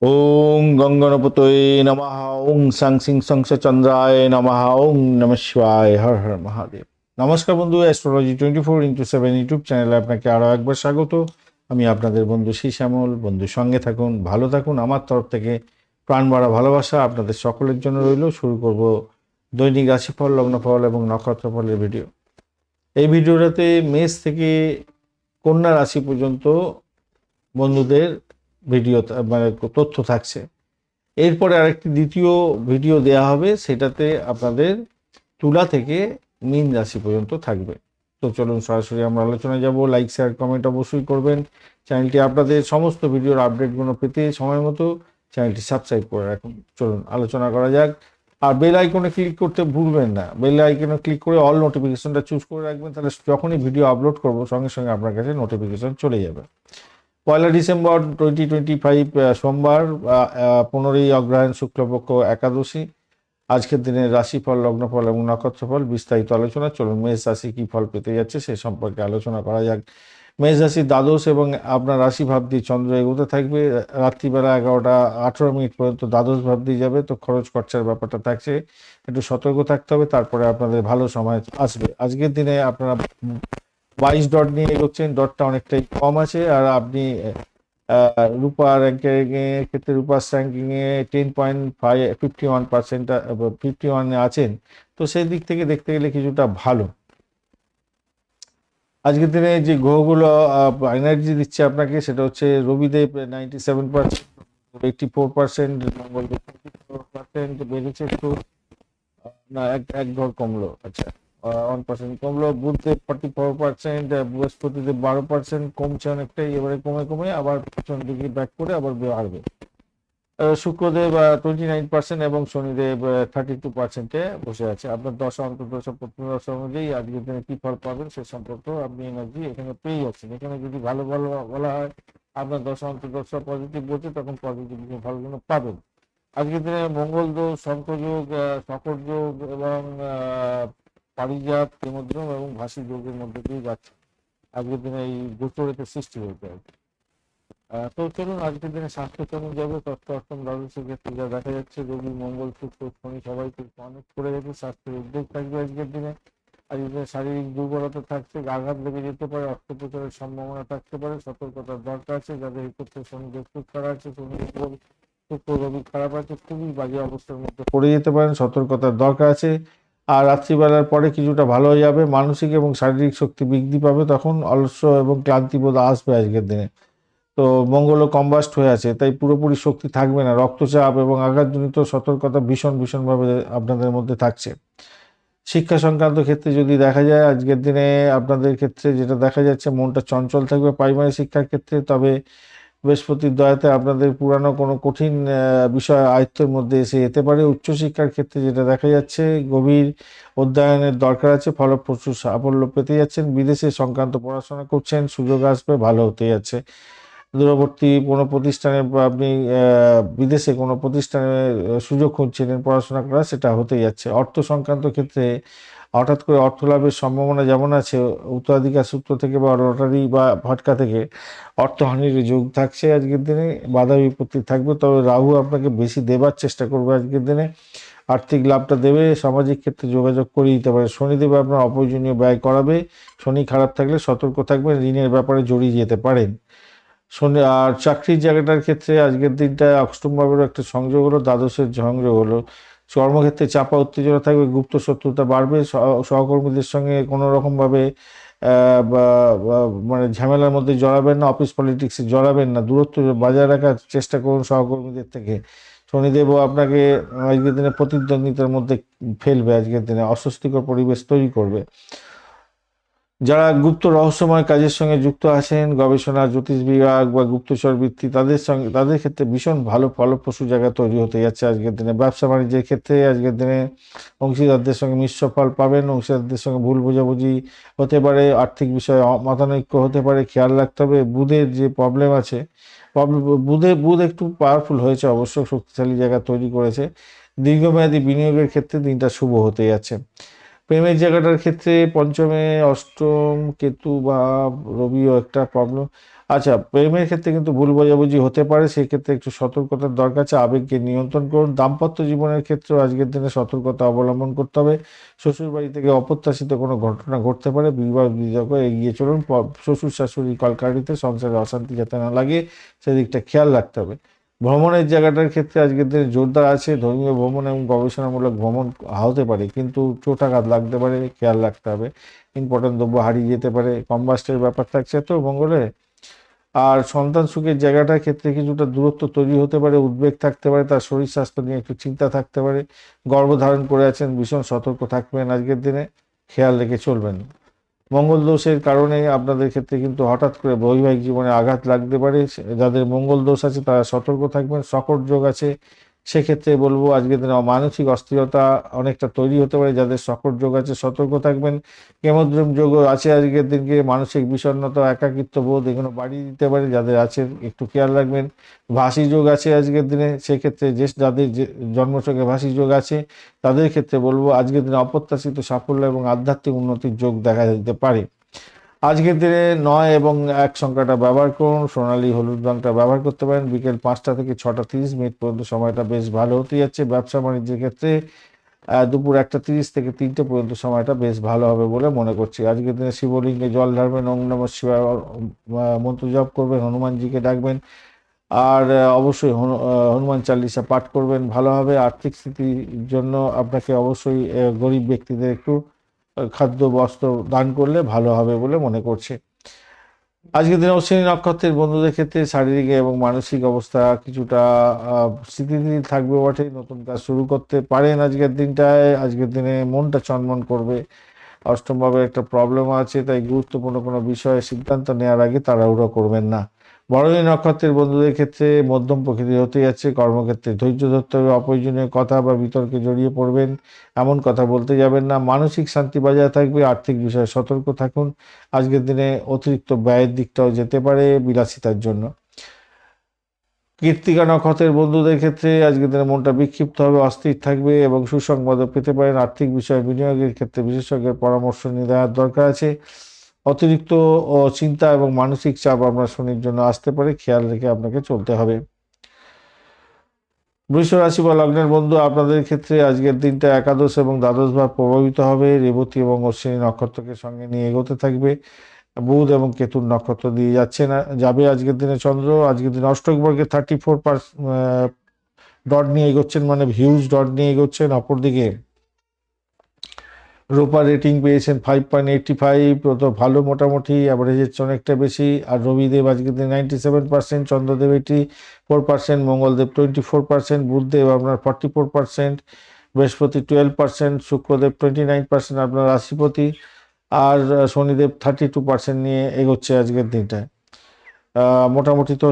ওং গঙ্গনপতয়ে নমঃ। ওং সাং সিং সংস চন্দ্রায় নমঃ। ওং নমঃ শিবায়। হর হর মহাদেব। নমস্কার বন্ধু, অ্যাস্ট্রোলজি 24x7 ইউটিউব চ্যানেলে আপনাকে আরও একবার স্বাগত। আমি আপনাদের বন্ধু শ্রী শ্যামল। বন্ধুর সঙ্গে থাকুন, ভালো থাকুন। আমার তরফ থেকে প্রাণ ভরা ভালোবাসা আপনাদের সকলের জন্য রইল। শুরু করব দৈনিক রাশিফল, লগ্নফল এবং নক্ষত্রফলের ভিডিও। এই ভিডিওটাতে মেষ থেকে কন্যা রাশি পর্যন্ত বন্ধুদের ভিডিও মানে তথ্য থাকছে। এরপরে আরেকটি দ্বিতীয় ভিডিও দেয়া হবে, সেটাতে আপনাদের তুলা থেকে মীন রাশি পর্যন্ত থাকবে। তো চলুন সরাসরি আমরা আলোচনায় যাব। লাইক শেয়ার কমেন্ট অবশ্যই করবেন। চ্যানেলটি আপনাদের সমস্ত ভিডিওর আপডেটগুলো পেতে সময় মতো চ্যানেলটি সাবস্ক্রাইব করে রাখুন। চলুন আলোচনা করা যাক। আর বেল আইকনে ক্লিক করতে ভুলবেন না। বেল আইকনে ক্লিক করে অল নোটিফিকেশনটা চুজ করে রাখবেন, তাহলে যখনই ভিডিও আপলোড করব সঙ্গে সঙ্গে আপনার কাছে নোটিফিকেশন চলে যাবে। 1 ডিসেম্বর 2025 সোমবার, 15ই অগ্রহায়ণ শুক্লপক্ষ একাদশী। আজকের দিনের রাশিফল, লগ্নফল এবং নক্ষত্রফল বিস্তারিত আলোচনা। চলুন মেষ রাশি কী ফল পেতে যাচ্ছে সে সম্পর্কে আলোচনা করা যাক। মেষ রাশি দ্বাদশ এবং আপনার রাশি ভাব দিয়ে চন্দ্র এগোতে থাকবে। রাত্রিবেলা 11টা 18 মিনিট পর্যন্ত দ্বাদশ ভাব দিয়ে যাবে, তো খরচ খরচার ব্যাপারটা থাকছে, একটু সতর্ক থাকতে হবে। তারপরে আপনাদের ভালো সময় আসবে। আজকের দিনে আপনারা 22 ডট নিয়ে এগোচ্ছেন, ডটটা অনেকটাই কম আছে। আর আপনি রূপা র্যাঙ্কিং এর ক্ষেত্রে রূপার র্যাঙ্কিং এ 10.51%, 51-এ আছেন। তো সেই দিক থেকে দেখতে গেলে কিছুটা ভালো। আজকের দিনে যে গ্রহগুলো এনার্জি দিচ্ছে আপনাকে, সেটা হচ্ছে রবিদেব 97%, 84%, মঙ্গল 54% বেড়েছে একটু। না, এক ঘর কমলো। আচ্ছা, 1% কমলো। বুধদেব 44%, বৃহস্পতিদেব 12% কমছে অনেকটাই। এবারে কমে কমে আবার পিছন দিকে ব্যাক করে আবার বাড়বে। শুক্রদেব 29% এবং শনিদেব 32%-এ বসে আছে। আপনার দশা অন্তর্দশা প্রত্নদশা অনুযায়ী আজকের দিনে কি ফল পাবেন সে সম্পর্কেও আপনি এনার্জি এখানে পেয়ে যাচ্ছেন। এখানে যদি ভালো ভালো বলা হয়, আপনার দশা অন্তর্দশা পজিটিভ বলছে, তখন পজিটিভ ফলগুলো পাবেন। আজকের দিনে মঙ্গল যোগ, শঙ্খযোগ, শকর যোগ এবং পারিজাত, প্রেমোদ্যম এবং ভাসি যোগের মধ্যে দিয়ে যাচ্ছে। আজকের দিনে এই গোচরেতে সৃষ্টি হয়েছে আর কি। তো চলুন আজকের দিনে স্বাস্থ্য কেমন যাবে। তথ্য অষ্টম দ্বাদশের ক্ষেত্রে যা দেখা যাচ্ছে, রবি মঙ্গল শুক্র শনি সবাইকে অনেক করে গেছে। স্বাস্থ্যের উদ্যোগ থাকবে আজকের দিনে। আজকের দিনে শারীরিক দুর্বলতা থাকছে, আঘাত লেগে যেতে পারে, অস্ত্রোপচারের সম্ভাবনা থাকতে পারে, সতর্কতার দরকার আছে। যাদের এই ক্ষেত্রে শনি দোষ খারাপ আছে, শনি শুক্র রবি খারাপ আছে, খুবই বাজে অবস্থার মধ্যে পড়ে যেতে পারেন, সতর্কতার দরকার আছে। আর রাত্রিবেলার পরে কিছুটা ভালো হয়ে যাবে, মানসিক এবং শারীরিক শক্তি বৃদ্ধি পাবে, তখন অলস্য এবং ক্লান্তিবোধ আসবে আজকের দিনে। তো মঙ্গলও কম্বাস্ট হয়ে আছে, তাই পুরোপুরি শক্তি থাকবে না। রক্তচাপ এবং আঘাতজনিত সতর্কতা ভীষণভাবে আপনাদের মধ্যে থাকছে। শিক্ষা সংক্রান্ত ক্ষেত্রে যদি দেখা যায়, আজকের দিনে আপনাদের ক্ষেত্রে যেটা দেখা যাচ্ছে, মনটা চঞ্চল থাকবে প্রাইমারি শিক্ষার ক্ষেত্রে। তবে বৃহস্পতির দয়াতে আপনাদের পুরানো কোনো কঠিন বিষয় আয়ত্তের মধ্যে এসে যেতে পারে। উচ্চশিক্ষার ক্ষেত্রে যেটা দেখা যাচ্ছে, গভীর অধ্যয়নের দরকার আছে, ফলপ্রসূ সাফল্য পেতে যাচ্ছেন। বিদেশে সংক্রান্ত পড়াশোনা করছেন, সুযোগ আসবে, ভালো হতে যাচ্ছে। দূরবর্তী কোনো প্রতিষ্ঠানে বা আপনি বিদেশে কোনো প্রতিষ্ঠানে সুযোগ খুঁজছিলেন পড়াশোনা করার, সেটা হতেই যাচ্ছে। অর্থ সংক্রান্ত ক্ষেত্রে হঠাৎ করে অর্থ লাভের সম্ভাবনা যেমন আছে, উত্তরাধিকার সূত্র থেকে বা লটারি বা ভটকা থেকে অর্থহানির যোগ থাকছে আজকের দিনে। বাধা বিপত্তি থাকবে, তবে রাহু আপনাকে বেশি দেবার চেষ্টা করবে আজকের দিনে। আর্থিক লাভটা দেবে, সামাজিক ক্ষেত্রে যোগাযোগ করে দিতে পারে। শনিদেব আপনার অপ্রয়োজনীয় ব্যয় করাবে। শনি খারাপ থাকলে সতর্ক থাকবেন, ঋণের ব্যাপারে জড়িয়ে যেতে পারেন। শনি আর চাকরির জায়গাটার ক্ষেত্রে আজকের দিনটা অষ্টম ভাবেরও একটা সংযোগ হলো, দ্বাদশের সংযোগ হলো। কর্মক্ষেত্রে চাপা উত্তেজনা থাকবে, গুপ্ত শত্রুতা বাড়বে। সহকর্মীদের সঙ্গে কোনো রকমভাবে মানে ঝামেলার মধ্যে জড়াবেন না, অফিস পলিটিক্সে জড়াবেন না, দূরত্ব বজায় রাখার চেষ্টা করুন সহকর্মীদের থেকে। শনিদেবও আপনাকে আজকের দিনে প্রতিদ্বন্দ্বিতার মধ্যে ফেলবে, আজকের দিনে অস্বস্তিকর পরিবেশ তৈরি করবে। যারা গুপ্ত রহস্যময় কাজের সঙ্গে যুক্ত আছেন, গবেষণা, জ্যোতিষ বিভাগ বা গুপ্তচর বৃত্তি, তাদের ক্ষেত্রে ভীষণ ভালো ফলপ্রসূ জায়গা তৈরি হতে যাচ্ছে আজকের দিনে। ব্যবসা বাণিজ্যের ক্ষেত্রে আজকের দিনে অংশীদারদের সঙ্গে মিশ্র ফল পাবেন। অংশীদারদের সঙ্গে ভুল বোঝাবুঝি হতে পারে, আর্থিক বিষয়ে মতানৈক্য হতে পারে, খেয়াল রাখতে হবে। বুধের যে প্রবলেম আছে, বুধ একটু পাওয়ারফুল হয়েছে, অবশ্য শক্তিশালী জায়গা তৈরি করেছে। দীর্ঘমেয়াদী বিনিয়োগের ক্ষেত্রে দিনটা শুভ হতে যাচ্ছে। প্রেমের জায়গাটার ক্ষেত্রে পঞ্চমে অষ্টম কেতু বা রবিও একটা প্রবলেম। আচ্ছা, প্রেমের ক্ষেত্রে কিন্তু ভুল বোঝাবুঝি হতে পারে, সেই ক্ষেত্রে একটু সতর্কতার দরকার আছে, আবেগকে নিয়ন্ত্রণ করুন। দাম্পত্য জীবনের ক্ষেত্রেও আজকের দিনে সতর্কতা অবলম্বন করতে হবে। শ্বশুর বাড়ি থেকে অপ্রত্যাশিত কোনো ঘটনা ঘটতে পারে, বিবাহ বিতর্ক এগিয়ে চলুন। শ্বশুর শাশুড়ি কলকারিতে সংসারে অশান্তি যাতে না লাগে সেদিকটা খেয়াল রাখতে হবে। ভ্রমণের জায়গাটার ক্ষেত্রে আজকের দিনে জোরদার আছে, ধর্মীয় ভ্রমণ এবং গবেষণামূলক ভ্রমণ হতে পারে, কিন্তু চোটাঘাত লাগতে পারে, খেয়াল রাখতে হবে। ইম্পর্টেন্ট দ্রব্য হারিয়ে যেতে পারে, কম্বাস্টের ব্যাপার থাকছে তো মঙ্গলে। আর সন্তান সুখের জায়গাটার ক্ষেত্রে কিছুটা দূরত্ব তৈরি হতে পারে, উদ্বেগ থাকতে পারে, তার শরীর স্বাস্থ্য নিয়ে একটু চিন্তা থাকতে পারে। গর্ভধারণ করে আছেন, ভীষণ সতর্ক থাকবেন আজকের দিনে, খেয়াল রেখে চলবেন। মঙ্গল দোষের কারণে আপনাদের ক্ষেত্রে কিন্তু হঠাৎ করে বৈবাহিক জীবনে আঘাত লাগতে পারে। যাদের মঙ্গল দোষ আছে তারা সতর্ক থাকবেন। শকট যোগ আছে, সেক্ষেত্রে বলবো আজকের দিনে মানসিক অস্থিরতা অনেকটা তৈরি হতে পারে। যাদের শকট যোগ আছে সতর্ক থাকবেন। কেমোদ্রম যোগ আছে আজকের দিনকে, মানসিক বিষণ্ণতা, একাকিত্ব বোধ এগুলো বাড়িয়ে দিতে পারে, যাদের আছে একটু খেয়াল রাখবেন। ভাসি যোগ আছে আজকের দিনে, সেক্ষেত্রে যে যাদের জন্মছকে ভাসি যোগ আছে তাদের ক্ষেত্রে বলবো আজকের দিনে অপ্রত্যাশিত সাফল্য এবং আধ্যাত্মিক উন্নতির যোগ দেখা দিতে পারে। আজকের দিনে 9 এবং 1 সংখ্যাটা ব্যবহার করুন, সোনালী হলুদ রংটা ব্যবহার করতে পারেন। বিকেল 5টা থেকে 6টা 30 মিনিট পর্যন্ত সময়টা বেশ ভালো হতে যাচ্ছে। ব্যবসা বাণিজ্যের ক্ষেত্রে দুপুর 1টা 30 থেকে 3টে পর্যন্ত সময়টা বেশ ভালো হবে বলে মনে করছি। আজকের দিনে শিবলিঙ্গে জল ঢালবেন, ওম নমঃ শিবায় মন্ত্র জপ করবেন, হনুমানজিকে ডাকবেন। আর অবশ্যই হনুমান চালিসা পাঠ করবেন, ভালো হবে। আর্থিক স্থিতির জন্য আপনাকে অবশ্যই গরিব ব্যক্তিদের একটু খাদ্য বস্ত্র দান করলে ভালো হবে বলে মনে করছে। আজকের দিনে অশ্বিনী নক্ষত্রের বন্ধুদের ক্ষেত্রে শারীরিক এবং মানসিক অবস্থা কিছুটা স্থিতিশীল থাকবে বটে। নতুন কাজ শুরু করতে পারেন আজকের দিনটায়। আজকের দিনে মনটা চনমন করবে। অষ্টমভাবে একটা প্রবলেম আছে, তাই গুরুত্বপূর্ণ কোনো বিষয়ে সিদ্ধান্ত নেওয়ার আগে তাড়াহুড়ো করবেন না। ভরণী নক্ষত্রের বন্ধুদের ক্ষেত্রে মধ্যম প্রকৃতির হতে যাচ্ছে। কর্মক্ষেত্রে ধৈর্য ধরতে হবে, অপ্রয়োজনীয় কথা বা বিতর্কে জড়িয়ে পড়বেন এমন কথা বলতে যাবেন না। মানসিক শান্তি বজায় থাকবে, আর্থিক বিষয়ে সতর্ক থাকুন। আজকের দিনে অতিরিক্ত ব্যয়ের দিকটাও যেতে পারে বিলাসিতার জন্য। কৃত্তিকা নক্ষত্রের বন্ধুদের ক্ষেত্রে আজকের দিনে মনটা বিক্ষিপ্ত হবে, অস্থির থাকবে এবং সুসংবাদও পেতে পারেন। আর্থিক বিষয়ে বিনিয়োগের ক্ষেত্রে বিশেষজ্ঞের পরামর্শ নিয়ে দেওয়ার দরকার আছে। অতিরিক্ত চিন্তা এবং মানসিক চাপ আপনার শনির জন্য আসতে পারে, খেয়াল রেখে আপনাকে চলতে হবে। বৃষ রাশি বা লগ্নের বন্ধু, আপনাদের ক্ষেত্রে আজকের দিনটা একাদশ এবং দ্বাদশ ভাব প্রভাবিত হবে। রেবতী এবং অশ্বিনী নক্ষত্রকে সঙ্গে নিয়ে এগোতে থাকবে। বুধ এবং কেতুর নক্ষত্র দিয়ে যাচ্ছে না যাবে আজকের দিনে চন্দ্র। আজকের দিনে অষ্টক বর্গের 34 ডট নিয়ে এগোচ্ছেন, মানে হিউজ ডট নিয়ে এগোচ্ছেন। অপরদিকে রোপা রেটিং পেয়েছেন 5.85, তো ভালো, মোটামুটি অ্যাভারেজের চেয়ে অনেকটা বেশি। আর রবিদেব আজকের দিনে 97%, চন্দ্রদেব 84%, মঙ্গলদেব 24%, বুধদেব আপনার 44%, বৃহস্পতি 12%, শুক্রদেব 29% আপনার রাশিপতি, আর শনিদেব 32% নিয়ে এগোচ্ছে আজকের দিনটায়। মোটামুটি তো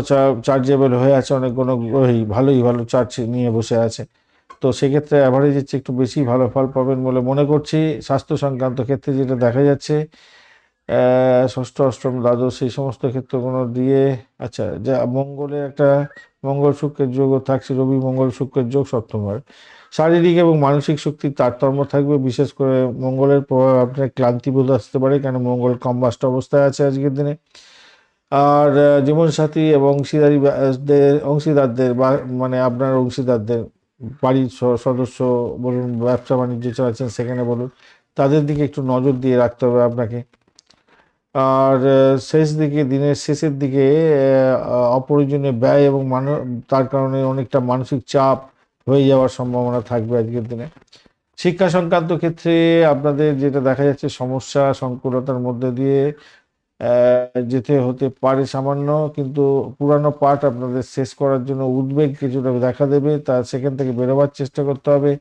চার্জেবল হয়ে আছে, অনেকগুলো গ্রহই ভালোই ভালো চার্জ নিয়ে বসে আছে। তো সেক্ষেত্রে অ্যাভারেজের চেয়ে একটু বেশি ভালো ফল পাবেন বলে মনে করছি। স্বাস্থ্য সংক্রান্ত ক্ষেত্রে যেটা দেখা যাচ্ছে, ষষ্ঠ অষ্টম দ্বাদশ সেই সমস্ত ক্ষেত্রগুলো দিয়ে, আচ্ছা, যা মঙ্গলের একটা মঙ্গল শুক্রের যোগও থাকছে, রবি মঙ্গল শুক্রের যোগ সপ্তমবার। শারীরিক এবং মানসিক শক্তির তারতম্য থাকবে, বিশেষ করে মঙ্গলের প্রভাব আপনার ক্লান্তিবোধ আসতে পারে, কেন মঙ্গল কম্বাস্ট অবস্থায় আছে আজকের দিনে। আর জীবনসাথী এবং অংশীদারদের বা মানে আপনার অংশীদারদের, বাড়ির সদস্য বলুন, ব্যবসা বাণিজ্য চালাচ্ছেন সেখানে বলুন, তাদের দিকে একটু নজর দিয়ে রাখতে হবে আপনাকে। আর শেষ দিকে, দিনের শেষের দিকে অপ্রয়োজনীয় ব্যয় এবং তার কারণে অনেকটা মানসিক চাপ হয়ে যাওয়ার সম্ভাবনা থাকবে আজকের দিনে। শিক্ষা সংক্রান্ত ক্ষেত্রে আপনাদের যেটা দেখা যাচ্ছে, সমস্যা সংকুলতার মধ্যে দিয়ে যেতে হতে পারে সামান্য, কিন্তু পুরানো পাঠ আপনাদের শেষ করার জন্য উদ্বেগ কিছুটা দেখা দেবে, তা সেখান থেকে বেরোবার চেষ্টা করতে হবে।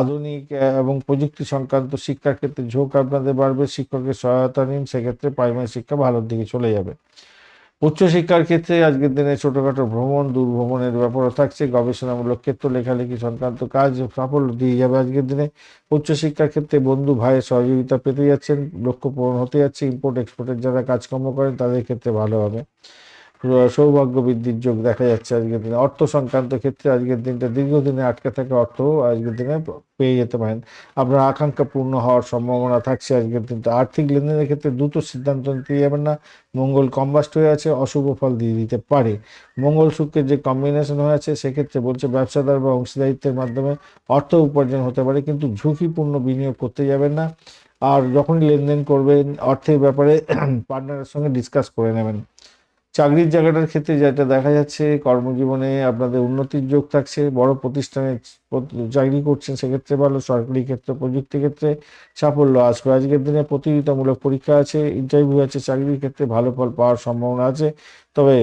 আধুনিক এবং প্রযুক্তি সংক্রান্ত শিক্ষার ক্ষেত্রে ঝোঁক আপনাদের বাড়বে, শিক্ষকের সহায়তা নিন, সেক্ষেত্রে প্রাইমারি শিক্ষা ভালোর দিকে চলে যাবে। উচ্চশিক্ষার ক্ষেত্রে আজকের দিনে ছোটখাটো ভ্রমণ, দূর ভ্রমণের ব্যাপারও থাকছে। গবেষণামূলক ক্ষেত্র, লেখালেখি সংক্রান্ত কাজ সাফল্য দিয়ে যাবে আজকের দিনে। উচ্চশিক্ষার ক্ষেত্রে বন্ধু ভাইয়ের সহযোগিতা পেতে যাচ্ছেন, লক্ষ্য পূরণ হতে যাচ্ছে। ইম্পোর্ট এক্সপোর্টের যারা কাজকর্ম করেন তাদের ক্ষেত্রে ভালো হবে। সৌভাগ্য বৃদ্ধির যোগ দেখা যাচ্ছে আজকের দিনে। অর্থ সংক্রান্ত ক্ষেত্রে আজকের দিনটা দীর্ঘদিনে আটকে থাকা অর্থ আজকের দিনে পেয়ে যেতে পারেন। আপনার আকাঙ্ক্ষা পূর্ণ হওয়ার সম্ভাবনা থাকছে আজকের দিনটা। আর্থিক লেনদেনের ক্ষেত্রে দ্রুত সিদ্ধান্ত নিতে যাবেন না। মঙ্গল কম্বাস্ট হয়ে আছে, অশুভ ফল দিয়ে দিতে পারে। মঙ্গল শুক্রের যে কম্বিনেশন হয়ে আছে সেক্ষেত্রে বলছে ব্যবসাদার বা অংশীদারিত্বের মাধ্যমে অর্থ উপার্জন হতে পারে, কিন্তু ঝুঁকিপূর্ণ বিনিয়োগ করতে যাবেন না। আর যখনই লেনদেন করবেন অর্থের ব্যাপারে পার্টনারের সঙ্গে ডিসকাস করে নেবেন। চাকরির জায়গাটার ক্ষেত্রে যেটা দেখা যাচ্ছে, কর্মজীবনে আপনাদের উন্নতির যোগ থাকছে। বড় প্রতিষ্ঠানে চাকরি করছেন সেক্ষেত্রে ভালো, সরকারি ক্ষেত্রে প্রযুক্তি ক্ষেত্রে সাফল্য আসবে। আজকের দিনে প্রতিযোগিতামূলক পরীক্ষা আছে, ইন্টারভিউ আছে, চাকরির ক্ষেত্রে ভালো ফল পাওয়ার সম্ভাবনা আছে। তবে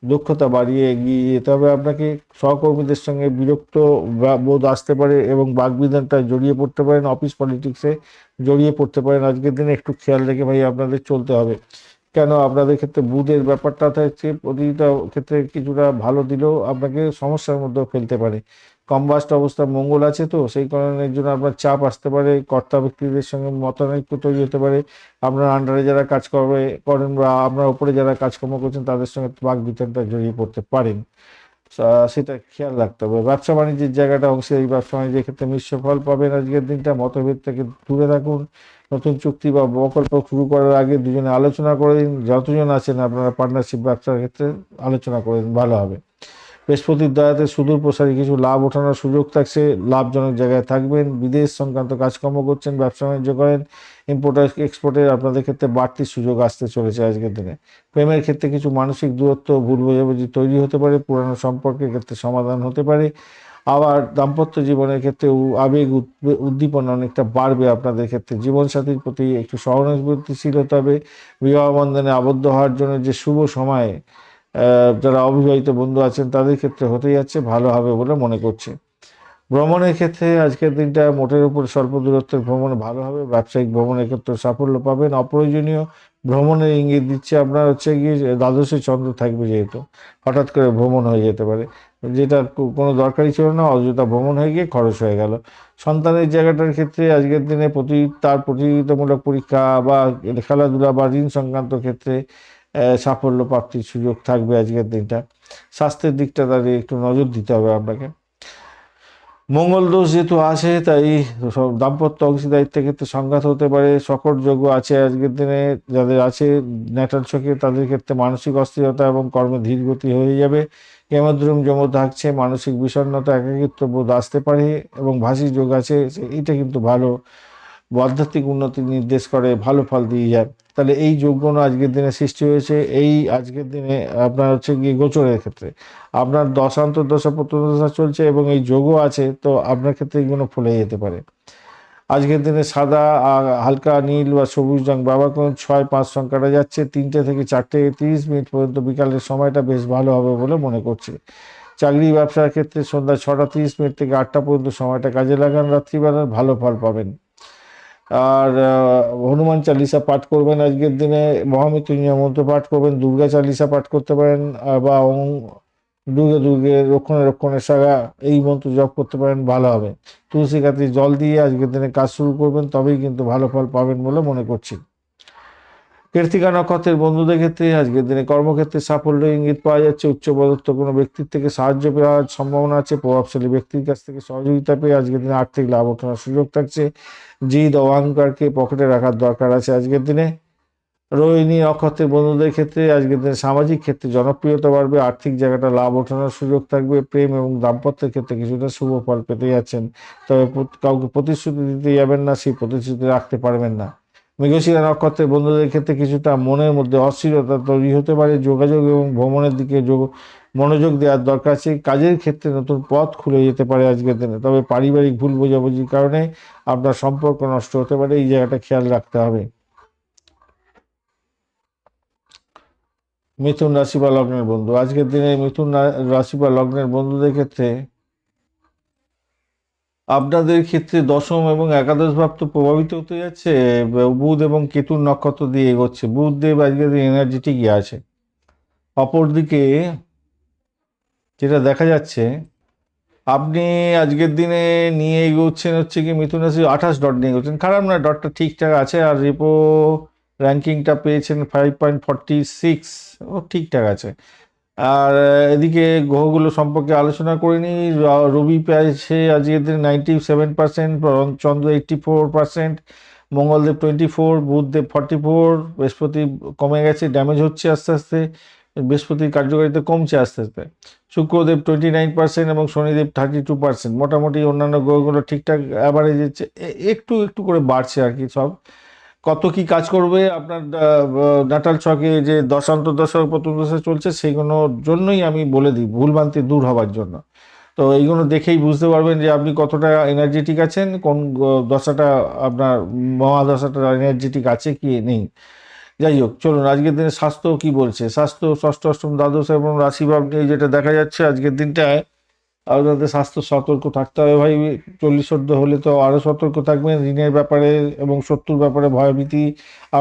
দক্ষতা বাড়িয়ে এগিয়ে যেতে হবে আপনাকে। সহকর্মীদের সঙ্গে বিরক্ত বোধ আসতে পারে এবং বাকবিতণ্ডায় জড়িয়ে পড়তে পারেন, অফিস পলিটিক্সে জড়িয়ে পড়তে পারেন। আজকের দিনে একটু খেয়াল রেখে ভাই আপনাদের চলতে হবে। কেন আপনাদের ক্ষেত্রে বুধের ব্যাপারটা থাকছে, প্রতিটা ক্ষেত্রে কিছুটা ভালো দিলেও আপনাকে সমস্যার মধ্যেও ফেলতে পারে। কম্বাস্ট অবস্থা মঙ্গল আছে, তো সেই কারণের জন্য আপনার চাপ আসতে পারে, কর্তা ব্যক্তিদের সঙ্গে মতানৈক্য তৈরি হতে পারে। আপনার আন্ডারে যারা কাজ করেন বা আপনার উপরে যারা কাজকর্ম করছেন তাদের সঙ্গে বাক বিতণ্ডায় জড়িয়ে পড়তে পারেন। সেটা খেয়াল রাখতে হবে। ব্যবসা বাণিজ্যের জায়গাটা অংশীদারি ব্যবসা বাণিজ্যের ক্ষেত্রে মিশ্র ফল পাবেন আজকের দিনটা। মতভেদ থেকে দূরে থাকুন। নতুন চুক্তি বা প্রকল্প শুরু করার আগে দুজনে আলোচনা করে দিন। যতজন আছেন আপনারা পার্টনারশিপ ব্যবসার ক্ষেত্রে আলোচনা করে দিন, ভালো হবে। বৃহস্পতির দয়াতে সুদূর প্রসারী কিছু লাভ ওঠানোর সুযোগ থাকছে, লাভজনক জায়গায় থাকবেন। বিদেশ সংক্রান্ত কাজকর্ম করছেন, ব্যবসা বাণিজ্য করেন, ইম্পোর্ট এক্সপোর্টের আপনাদের ক্ষেত্রে বাড়তি সুযোগ আসতে চলেছে আজকের দিনে। প্রেমের ক্ষেত্রে কিছু মানসিক দূরত্ব, ভুল বোঝাবুঝি তৈরি হতে পারে, পুরানো সম্পর্কের ক্ষেত্রে সমাধান হতে পারে। আবার দাম্পত্য জীবনের ক্ষেত্রে আবেগ উদ্দীপনা অনেকটা বাড়বে আপনাদের ক্ষেত্রে। জীবনসাথীর প্রতি একটু সহানুভূতিশীল হতে হবে। বিবাহ বন্ধনে আবদ্ধ হওয়ার জন্য যে শুভ সময় যারা অবিবাহিত বন্ধু আছেন তাদের ক্ষেত্রে হতে যাচ্ছে, ভালো হবে বলে মনে করছে। ভ্রমণের ক্ষেত্রে আজকের দিনটা মোটের উপর স্বল্প দূরত্বের ভ্রমণ ভালো হবে। ব্যবসায়িক ভ্রমণের ক্ষেত্রে সাফল্য পাবেন। অপ্রয়োজনীয় ভ্রমণের ইঙ্গিত দিচ্ছে আপনার হচ্ছে গিয়ে দ্বাদশে চন্দ্র থাকবে, যেহেতু হঠাৎ করে ভ্রমণ হয়ে যেতে পারে, যেটা কোনো দরকারই ছিল না, অযথা ভ্রমণ হয়ে গিয়ে খরচ হয়ে গেল। সন্তানের জায়গাটার ক্ষেত্রে আজকের দিনে তার প্রতিযোগিতামূলক পরীক্ষা বা খেলাধুলা বা ঋণ সংক্রান্ত ক্ষেত্রে সাফল্য প্রাপ্তির সুযোগ থাকবে আজকের দিনটা। স্বাস্থ্যের দিকটা তাদের একটু নজর দিতে হবে আপনাকে। মঙ্গল দোষ যেহেতু আছে তাই দাম্পত্য অংশীদারিত্বের ক্ষেত্রে সংঘাত হতে পারে। সকট যোগ্য আছে আজকের দিনে যাদের আছে ন্যাটাল ছকে, তাদের ক্ষেত্রে মানসিক অস্থিরতা এবং কর্মে ধীর গতি হয়ে যাবে। কেমদ্রুম জমা থাকছে, মানসিক বিষণ্ণতা, একাকিত্ব বোধ আসতে পারে এবং ভাসি যোগ আছে। এটা কিন্তু ভালো, আধ্যাত্মিক উন্নতি নির্দেশ করে, ভালো ফল দিয়ে যায়। তাহলে এই যোগগুণ আজকের দিনে সৃষ্টি হয়েছে এই আজকের দিনে আপনার হচ্ছে গিয়ে গোচরের ক্ষেত্রে। আপনার দশা প্রত্যদশা চলছে এবং এই যোগও আছে, তো আপনার ক্ষেত্রে এগুলো ফলে যেতে পারে। আজকের দিনে সাদা হালকা নীল বা সবুজ রং ব্যবহার করুন। 6-5 সংখ্যাটা যাচ্ছে 3টে থেকে 4:30 পর্যন্ত বিকালের সময়টা বেশ ভালো হবে বলে মনে করছে। চাকরি ব্যবসার ক্ষেত্রে সন্ধ্যা 6:30 থেকে 8টা পর্যন্ত সময়টা কাজে লাগান, রাত্রিবেলার ভালো ফল পাবেন। আর হনুমান চালিসা পাঠ করবেন আজকের দিনে, মহামৃত্যুঞ্জয় মন্ত্র পাঠ করবেন, দুর্গা চালিসা পাঠ করতে পারেন, বা দুর্গে দুর্গে রক্ষণে রক্ষণে সাগা এই মন্ত্র জপ করতে পারেন, ভালো হবে। তুলসী গাছে জল দিয়ে আজকের দিনে কাজ শুরু করবেন, তবেই কিন্তু ভালো ফল পাবেন বলে মনে করছি। কৃত্তিকা নক্ষত্রের বন্ধুদের ক্ষেত্রে আজকের দিনে কর্মক্ষেত্রে সাফল্য ইঙ্গিত পাওয়া যাচ্ছে। উচ্চপদস্থ কোনো ব্যক্তির থেকে সাহায্য পাওয়ার সম্ভাবনা আছে। প্রভাবশালী ব্যক্তির কাছ থেকে সহযোগিতা পেয়ে আজকের দিনে আর্থিক লাভ ওঠানোর সুযোগ থাকছে। জিদ অহংকারকে পকেটে রাখার দরকার আছে আজকের দিনে। রোহিণী নক্ষত্রের বন্ধুদের ক্ষেত্রে আজকের দিনে সামাজিক ক্ষেত্রে জনপ্রিয়তা বাড়বে, আর্থিক জায়গাটা লাভ ওঠানোর সুযোগ থাকবে। প্রেম এবং দাম্পত্যের ক্ষেত্রে কিছুটা শুভ ফল পেতে যাচ্ছেন, তবে কাউকে প্রতিশ্রুতি দিতে যাবেন না, সেই প্রতিশ্রুতি রাখতে পারবেন না। মৃগশিরা নক্ষত্রের বন্ধুদের ক্ষেত্রে কিছুটা মনের মধ্যে অস্থিরতা তৈরি হতে পারে। যোগাযোগ এবং ভ্রমণের দিকে মনোযোগ দেওয়ার দরকার আছে। কাজের ক্ষেত্রে নতুন পথ খুলে যেতে পারে আজকের দিনে, তবে পারিবারিক ভুল বোঝাবুঝির কারণে আপনার সম্পর্ক নষ্ট হতে পারে, এই জায়গাটা খেয়াল রাখতে হবে। মিথুন রাশি বা লগ্নের বন্ধু আজকের দিনে মিথুন রাশি বা লগ্নের বন্ধুদের ক্ষেত্রে আপনাদের ক্ষেত্রে দশম এবং একাদশ ভাব তো প্রভাবিত হতে যাচ্ছে। বুধ এবং কেতুর নক্ষত্র দিয়ে এগোচ্ছে। বুধ দেব আজকের দিন এনার্জেটিকই আছে। অপরদিকে যেটা দেখা যাচ্ছে, আপনি আজকের দিনে নিয়ে এগোচ্ছেন হচ্ছে কি মিথুন রাশি 28 ডট নিয়ে এগোচ্ছেন, খারাপ না, ডটটা ঠিকঠাক আছে। আর রেপো র্যাঙ্কিংটা পেয়েছেন 5.46, ও ঠিকঠাক আছে। আর এদিকে গ্রহগুলো সম্পর্কে আলোচনা করে নিই। রবি পেয়েছে আজকের দিনে 97%, চন্দ্র 84%, মঙ্গলদেব 24, বুধদেব 44, বৃহস্পতি কমে গেছে, ড্যামেজ হচ্ছে আস্তে আস্তে, বৃহস্পতির কার্যকারিতা কমছে আস্তে আস্তে। শুক্রদেব 29% এবং শনিদেব 32%। মোটামুটি অন্যান্য গ্রহগুলো ঠিকঠাক অ্যাভারেজ হচ্ছে, একটু একটু করে বাড়ছে আর কি সব। কত কি কাজ করবে আপনার নাটাল ছকে যে দশা প্রথম দশা চলছে, সেগুলোর জন্যই আমি বলে দিই, ভুলভ্রান্তি দূর হবার জন্য। তো এইগুলো দেখেই বুঝতে পারবেন যে আপনি কতটা এনার্জেটিক আছেন, কোন দশাটা আপনার মহাদশাটা এনার্জেটিক আছে কি নেই। যাই হোক, চলুন আজকের দিনে স্বাস্থ্য কি বলছে। স্বাস্থ্য ষষ্ঠ, অষ্টম, দ্বাদশ এবং রাশিভাব নিয়ে যেটা দেখা যাচ্ছে আজকের দিনটায়, আপনাদের স্বাস্থ্য সতর্ক থাকতে হবে ভাই। 40 হলে তো আরও সতর্ক থাকবেন। ঋণের ব্যাপারে এবং শত্রুর ব্যাপারে ভয়ভীতি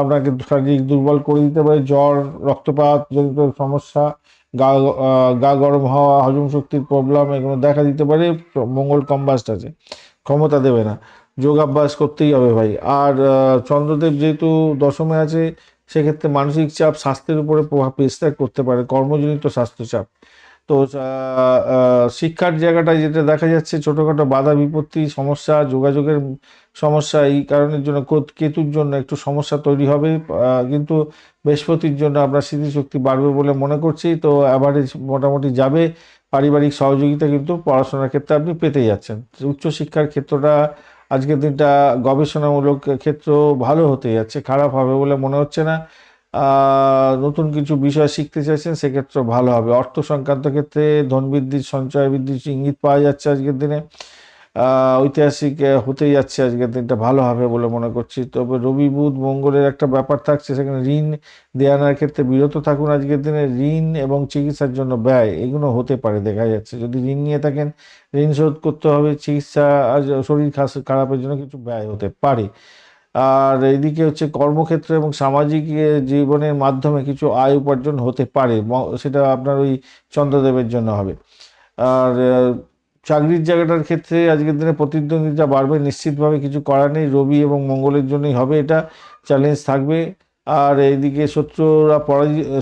আপনাকে শারীরিক দুর্বল করে দিতে পারে। জ্বর, রক্তপাত জনিত সমস্যা, গা গা গরম হওয়া, হজম শক্তির প্রবলেম এগুলো দেখা দিতে পারে। মঙ্গল কম্বাস্ট আছে, ক্ষমতা দেবে না। যোগাভ্যাস করতেই হবে ভাই। আর চন্দ্রদেব যেহেতু দশমে আছে, সেক্ষেত্রে মানসিক চাপ স্বাস্থ্যের উপরে প্রভাব বিস্তার করতে পারে, কর্মজনিত স্বাস্থ্যচাপ। তো শিক্ষার জায়গাটায় যেটা দেখা যাচ্ছে, ছোটোখাটো বাধা বিপত্তি, সমস্যা, যোগাযোগের সমস্যা, এই কারণের জন্য কেতুর জন্য একটু সমস্যা তৈরি হবে। কিন্তু বৃহস্পতির জন্য আপনার স্মৃতিশক্তি বাড়বে বলে মনে করছি। তো অ্যাভারেজ মোটামুটি যাবে। পারিবারিক সহযোগিতা কিন্তু পড়াশোনার ক্ষেত্রে আপনি পেতে যাচ্ছেন। উচ্চশিক্ষার ক্ষেত্রটা আজকের দিনটা গবেষণামূলক ক্ষেত্র ভালো হতে যাচ্ছে, খারাপ হবে বলে মনে হচ্ছে না। নতুন কিছু বিষয় শিখতে চাইছেন, সেক্ষেত্রে ভালো হবে। অর্থ সংক্রান্ত ক্ষেত্রে ধন বৃদ্ধির, সঞ্চয় বৃদ্ধির ইঙ্গিত পাওয়া যাচ্ছে আজকের দিনে। ঐতিহাসিক হতেই যাচ্ছে আজকের দিনটা, ভালো হবে বলে মনে করছি। তবে রবি বুধ মঙ্গলের একটা ব্যাপার থাকছে, সেখানে ঋণ দেওয়ানোর ক্ষেত্রে বিরত থাকুন আজকের দিনে। ঋণ এবং চিকিৎসার জন্য ব্যয় এগুলো হতে পারে দেখা যাচ্ছে। যদি ঋণ নিয়ে থাকেন, ঋণ শোধ করতে হবে, চিকিৎসা শরীর খারাপের জন্য কিছু ব্যয় হতে পারে। আর এইদিকে হচ্ছে কর্মক্ষেত্র এবং সামাজিক জীবনের মাধ্যমে কিছু আয় উপার্জন হতে পারে, সেটা আপনার ওই চন্দ্রদেবের জন্য হবে। আর চাকরির জায়গাটার ক্ষেত্রে আজকের দিনে প্রতিদ্বন্দ্বিতা বাড়বে, নিশ্চিতভাবে কিছু করার নেই। রবি এবং মঙ্গলের জন্যই হবে এটা, চ্যালেঞ্জ থাকবে। আর এইদিকে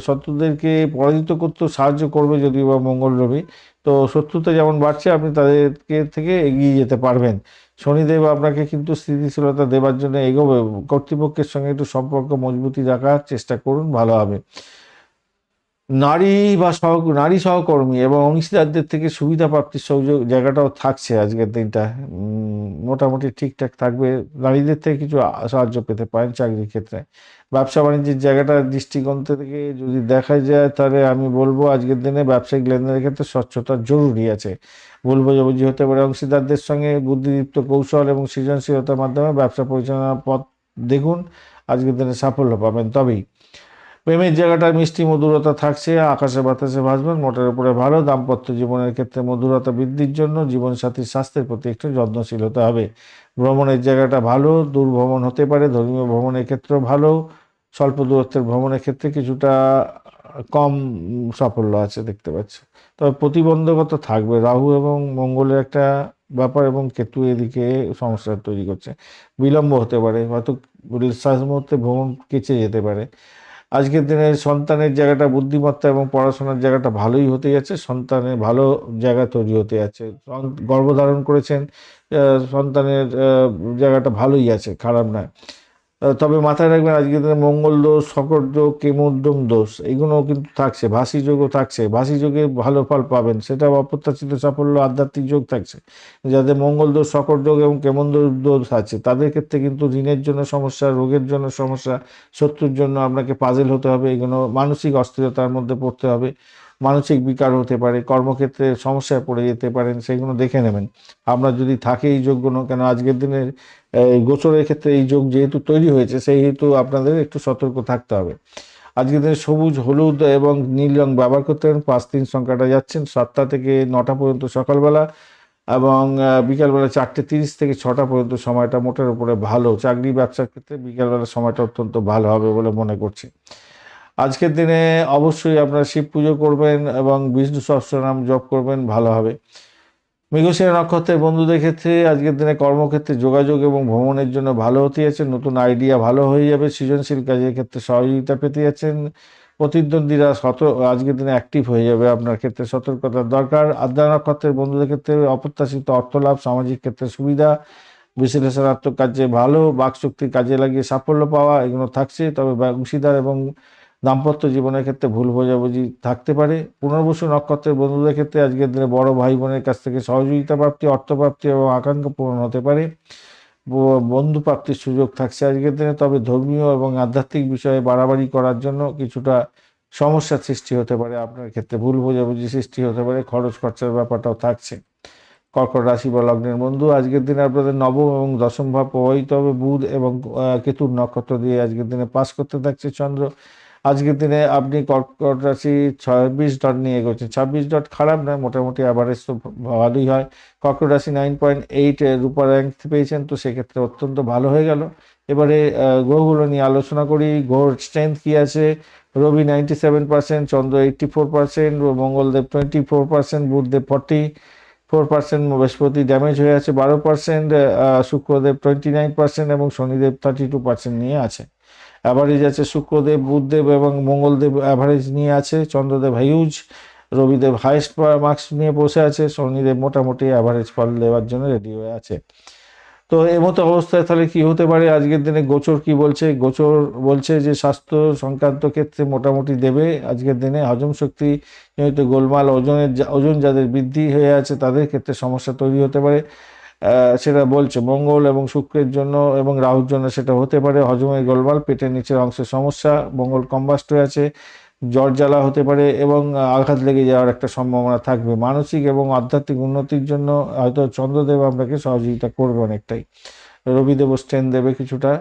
শত্রুদেরকে পরাজিত করতে সাহায্য করবে যদিও বা মঙ্গল রবি। তো শত্রুতা যেমন বাড়ছে, আপনি তাদেরকে থেকে এগিয়ে যেতে পারবেন। শনিদেব আপনাকে কিন্তু স্থিতিশীলতা দেবার জন্য এগোবে। কর্তৃপক্ষের সঙ্গে একটু সম্পর্ক মজবুতি রাখার চেষ্টা করুন, ভালো হবে। নারী বা নারী সহকর্মী এবং অংশীদারদের থেকে সুবিধা প্রাপ্তির সুযোগ জায়গাটাও থাকছে আজকের দিনটা। মোটামুটি ঠিকঠাক থাকবে। নারীদের থেকে কিছু সাহায্য পেতে পারেন চাকরির ক্ষেত্রে। ব্যবসা বাণিজ্যের জায়গাটার দৃষ্টিকোণ থেকে যদি দেখা যায়, তাহলে আমি বলবো আজকের দিনে ব্যবসায়িক লেনদেনের ক্ষেত্রে স্বচ্ছতা জরুরি আছে। ভুল বোঝাবুঝি হতে পারে অংশীদারদের সঙ্গে। বুদ্ধিদীপ্ত কৌশল এবং সৃজনশীলতার মাধ্যমে ব্যবসা পরিচালনার পথ দেখুন, আজকের দিনে সাফল্য পাবেন তবেই। প্রেমের জায়গাটা মিষ্টি মধুরতা থাকছে, আকাশে বাতাসে ভাসবেন, মোটের উপরে ভালো। দাম্পত্য জীবনের ক্ষেত্রে মধুরতা বৃদ্ধির জন্য জীবনসাথীর স্বাস্থ্যের প্রতি একটু যত্নশীল হতে হবে। ভ্রমণের জায়গাটা ভালো, দূর ভ্রমণ হতে পারে। ধর্মীয় ভ্রমণের ক্ষেত্রেও ভালো। স্বল্প দূরত্বের ভ্রমণের ক্ষেত্রে কিছুটা কম সাফল্য আছে দেখতে পাচ্ছি। তবে প্রতিবন্ধকতা থাকবে, রাহু এবং মঙ্গলের একটা ব্যাপার এবং কেতু এদিকে সমস্যা তৈরি করছে। বিলম্ব হতে পারে, হয়তো শেষ মুহূর্তে ভ্রমণ কেচে যেতে পারে। আজকের দিনে সন্তানের জায়গাটা, বুদ্ধিমত্তা এবং পড়াশোনার জায়গাটা ভালোই হতে যাচ্ছে। সন্তানের ভালো জায়গা তৈরি হতে যাচ্ছে। গর্ভধারণ করেছেন, সন্তানের জায়গাটা ভালোই আছে, খারাপ নয়। তবে মাথায় রাখবেন আজকের দিনে মঙ্গল দোষ, শকর যোগ, কেমুদ্যম দোষ এগুলোও কিন্তু থাকছে। ভাসি যোগও থাকছে, ভাসি যোগে ভালো ফল পাবেন, সেটা অপ্রত্যাশিত সাফল্য, আধ্যাত্মিক যোগ থাকছে। যাদের মঙ্গল দোষ, শকর যোগ এবং কেমন দোষ আছে, তাদের ক্ষেত্রে কিন্তু ঋণের জন্য সমস্যা, রোগের জন্য সমস্যা, শত্রুর জন্য আপনাকে পাজেল হতে হবে। এগুলো মানসিক অস্থিরতার মধ্যে পড়তে হবে, মানসিক বিকার হতে পারে, কর্মক্ষেত্রে সমস্যায় পড়ে যেতে পারেন, সেগুলো দেখে নেবেন আপনার যদি থাকে এই যোগগুলো। কেন আজকের দিনের এই গোচরের ক্ষেত্রে এই যোগ যেহেতু তৈরি হয়েছে, সেই হেতু আপনাদের একটু সতর্ক থাকতে হবে। আজকের দিনে সবুজ, হলুদ এবং নীল রং ব্যবহার করতে পারেন। 5-3 সংখ্যাটা যাচ্ছেন 7টা থেকে 9টা পর্যন্ত সকালবেলা, এবং বিকালবেলা 4:30 থেকে 6টা পর্যন্ত সময়টা মোটের উপরে ভালো। চাকরি ব্যবসার ক্ষেত্রে বিকালবেলার সময়টা অত্যন্ত ভালো হবে বলে মনে করছি। আজকের দিনে অবশ্যই আপনারা শিব পুজো করবেন এবং বিষ্ণু সহস্রনাম জপ করবেন, ভালো হবে। মৃগশিরা নক্ষত্রের বন্ধুদের ক্ষেত্রে আজকের দিনে কর্মক্ষেত্রে যোগাযোগ এবং ভ্রমণের জন্য ভালো হতে যাচ্ছে, নতুন আইডিয়া ভালো হয়ে যাবে, সৃজনশীল কাজের ক্ষেত্রে সহযোগিতা পেতে যাচ্ছেন, প্রতিদ্বন্দ্বীরা আজকের দিনে অ্যাক্টিভ হয়ে যাবে, আপনার ক্ষেত্রে সতর্কতার দরকার। আদ্রা নক্ষত্রের বন্ধুদের ক্ষেত্রে অপ্রত্যাশিত অর্থলাভ, সামাজিক ক্ষেত্রে সুবিধা, বিশ্লেষণাত্মক কাজে ভালো, বাকশক্তি কাজে লাগিয়ে সাফল্য পাওয়া এগুলো থাকছে। তবে অংশীদার এবং দাম্পত্য জীবনের ক্ষেত্রে ভুল বোঝাবুঝি থাকতে পারে। পুনর্বসু নক্ষত্রের বন্ধুদের ক্ষেত্রে আজকের দিনে বড় ভাই বোনের কাছ থেকে সহযোগিতা প্রাপ্তি, অর্থপ্রাপ্তি এবং আকাঙ্ক্ষা পূরণ হতে পারে। বন্ধু প্রাপ্তির সুযোগ থাকছে আজকের দিনে। তবে ধর্মীয় এবং আধ্যাত্মিক বিষয়ে বাড়াবাড়ি করার জন্য কিছুটা সমস্যার সৃষ্টি হতে পারে, আপনার ক্ষেত্রে ভুল বোঝাবুঝি সৃষ্টি হতে পারে, খরচ খরচার ব্যাপারটাও থাকছে। কর্কট রাশি বা লগ্নের বন্ধু, আজকের দিনে আপনাদের নবম এবং দশম ভাব প্রভাবিত হবে বুধ এবং কেতুর নক্ষত্র দিয়ে আজকের দিনে পাস করতে থাকছে চন্দ্র। আজকের দিনে আপনি কর্কট রাশি 26 ডট নিয়ে এগোচ্ছেন। 26 ডট খারাপ নয়, মোটামুটি অ্যাভারেজ তো ভালোই হয়। কর্কট রাশি 9.8 রূপা র্যাঙ্ক পেয়েছেন, তো সেক্ষেত্রে অত্যন্ত ভালো হয়ে গেল। এবারে গ্রহগুলো নিয়ে আলোচনা করি। গ্রহর স্ট্রেংথ কি আছে? রবি 97%, চন্দ্র 84%, মঙ্গলদেব 24%, বুধদেব 44%, বৃহস্পতি ড্যামেজ হয়ে আছে 12%, শুক্রদেব 29% এবং শনিদেব 32% নিয়ে আছে। অ্যাভারেজ আছে শুক্রদেব, বুধদেব এবং মঙ্গলদেব অ্যাভারেজ নিয়ে আছে, Chandradev huge, Rabidev highest marks নিয়ে বসে আছে, শনিদেব মোটামুটি অ্যাভারেজ ফল দেওয়ার জন্য রেডি হয়ে আছে। তো এই মতো অবস্থায় তাহলে কি হতে পারে আজকের দিনে? গোচর কি বলছে? গোচর বলছে যে স্বাস্থ্য সংক্রান্ত ক্ষেত্রে মোটামুটি দেবে আজকের দিনে। হজম শক্তি যেহেতু গোলমাল, ওজন যাদের বৃদ্ধি হয়ে আছে তাদের ক্ষেত্রে সমস্যা তৈরি হতে পারে, সেটা বলছে। মঙ্গল এবং শুক্রের জন্য এবং রাহুর জন্য সেটা হতে পারে হজমের গোলমাল, পেটের নিচের অংশের সমস্যা, মঙ্গল কম্বাস্ট হয়ে আছে, জ্বর জ্বালা হতে পারে এবং আঘাত লেগে যাওয়ার একটা সম্ভাবনা থাকবে। মানসিক এবং আধ্যাত্মিক উন্নতির জন্য হয়তো চন্দ্রদেব আপনাকে সহযোগিতা করবে অনেকটাই, রবিদেবও স্ট্রেন দেবে কিছুটা।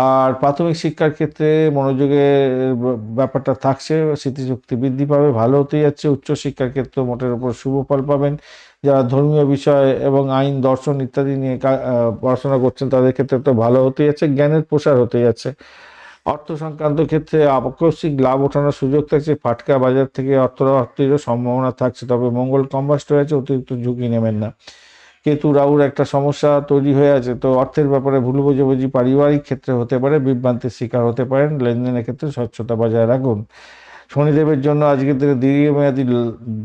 আর প্রাথমিক শিক্ষার ক্ষেত্রে মনোযোগের ব্যাপারটা থাকছে, স্মৃতিশক্তি বৃদ্ধি পাবে, ভালো হতে যাচ্ছে। উচ্চশিক্ষার ক্ষেত্রে মোটের উপর শুভ ফল পাবেন। যারা ধর্মীয় বিষয় এবং আইন, দর্শন ইত্যাদি নিয়ে পড়াশোনা করছেন তাদের ক্ষেত্রে তো ভালো হতে যাচ্ছে, জ্ঞানের প্রসার হতে যাচ্ছে। অর্থ সংক্রান্ত ক্ষেত্রে আকস্মিক লাভ ওঠানোর সুযোগ থাকছে, ফাটকা বাজার থেকে অর্থ প্রাপ্তিরও সম্ভাবনা থাকছে। তবে মঙ্গল কম্বাস্ট হয়ে আছে, অতিরিক্ত ঝুঁকি নেবেন না। কেতু রাহুর একটা সমস্যা তৈরি হয়ে আছে, তো অর্থের ব্যাপারে ভুল বোঝাবুঝি পারিবারিক ক্ষেত্রে হতে পারে, বিভ্রান্তির শিকার হতে পারেন, লেনদেনের ক্ষেত্রে স্বচ্ছতা বজায় রাখুন। শনিদেবের জন্য আজকের দিনে দীর্ঘমেয়াদী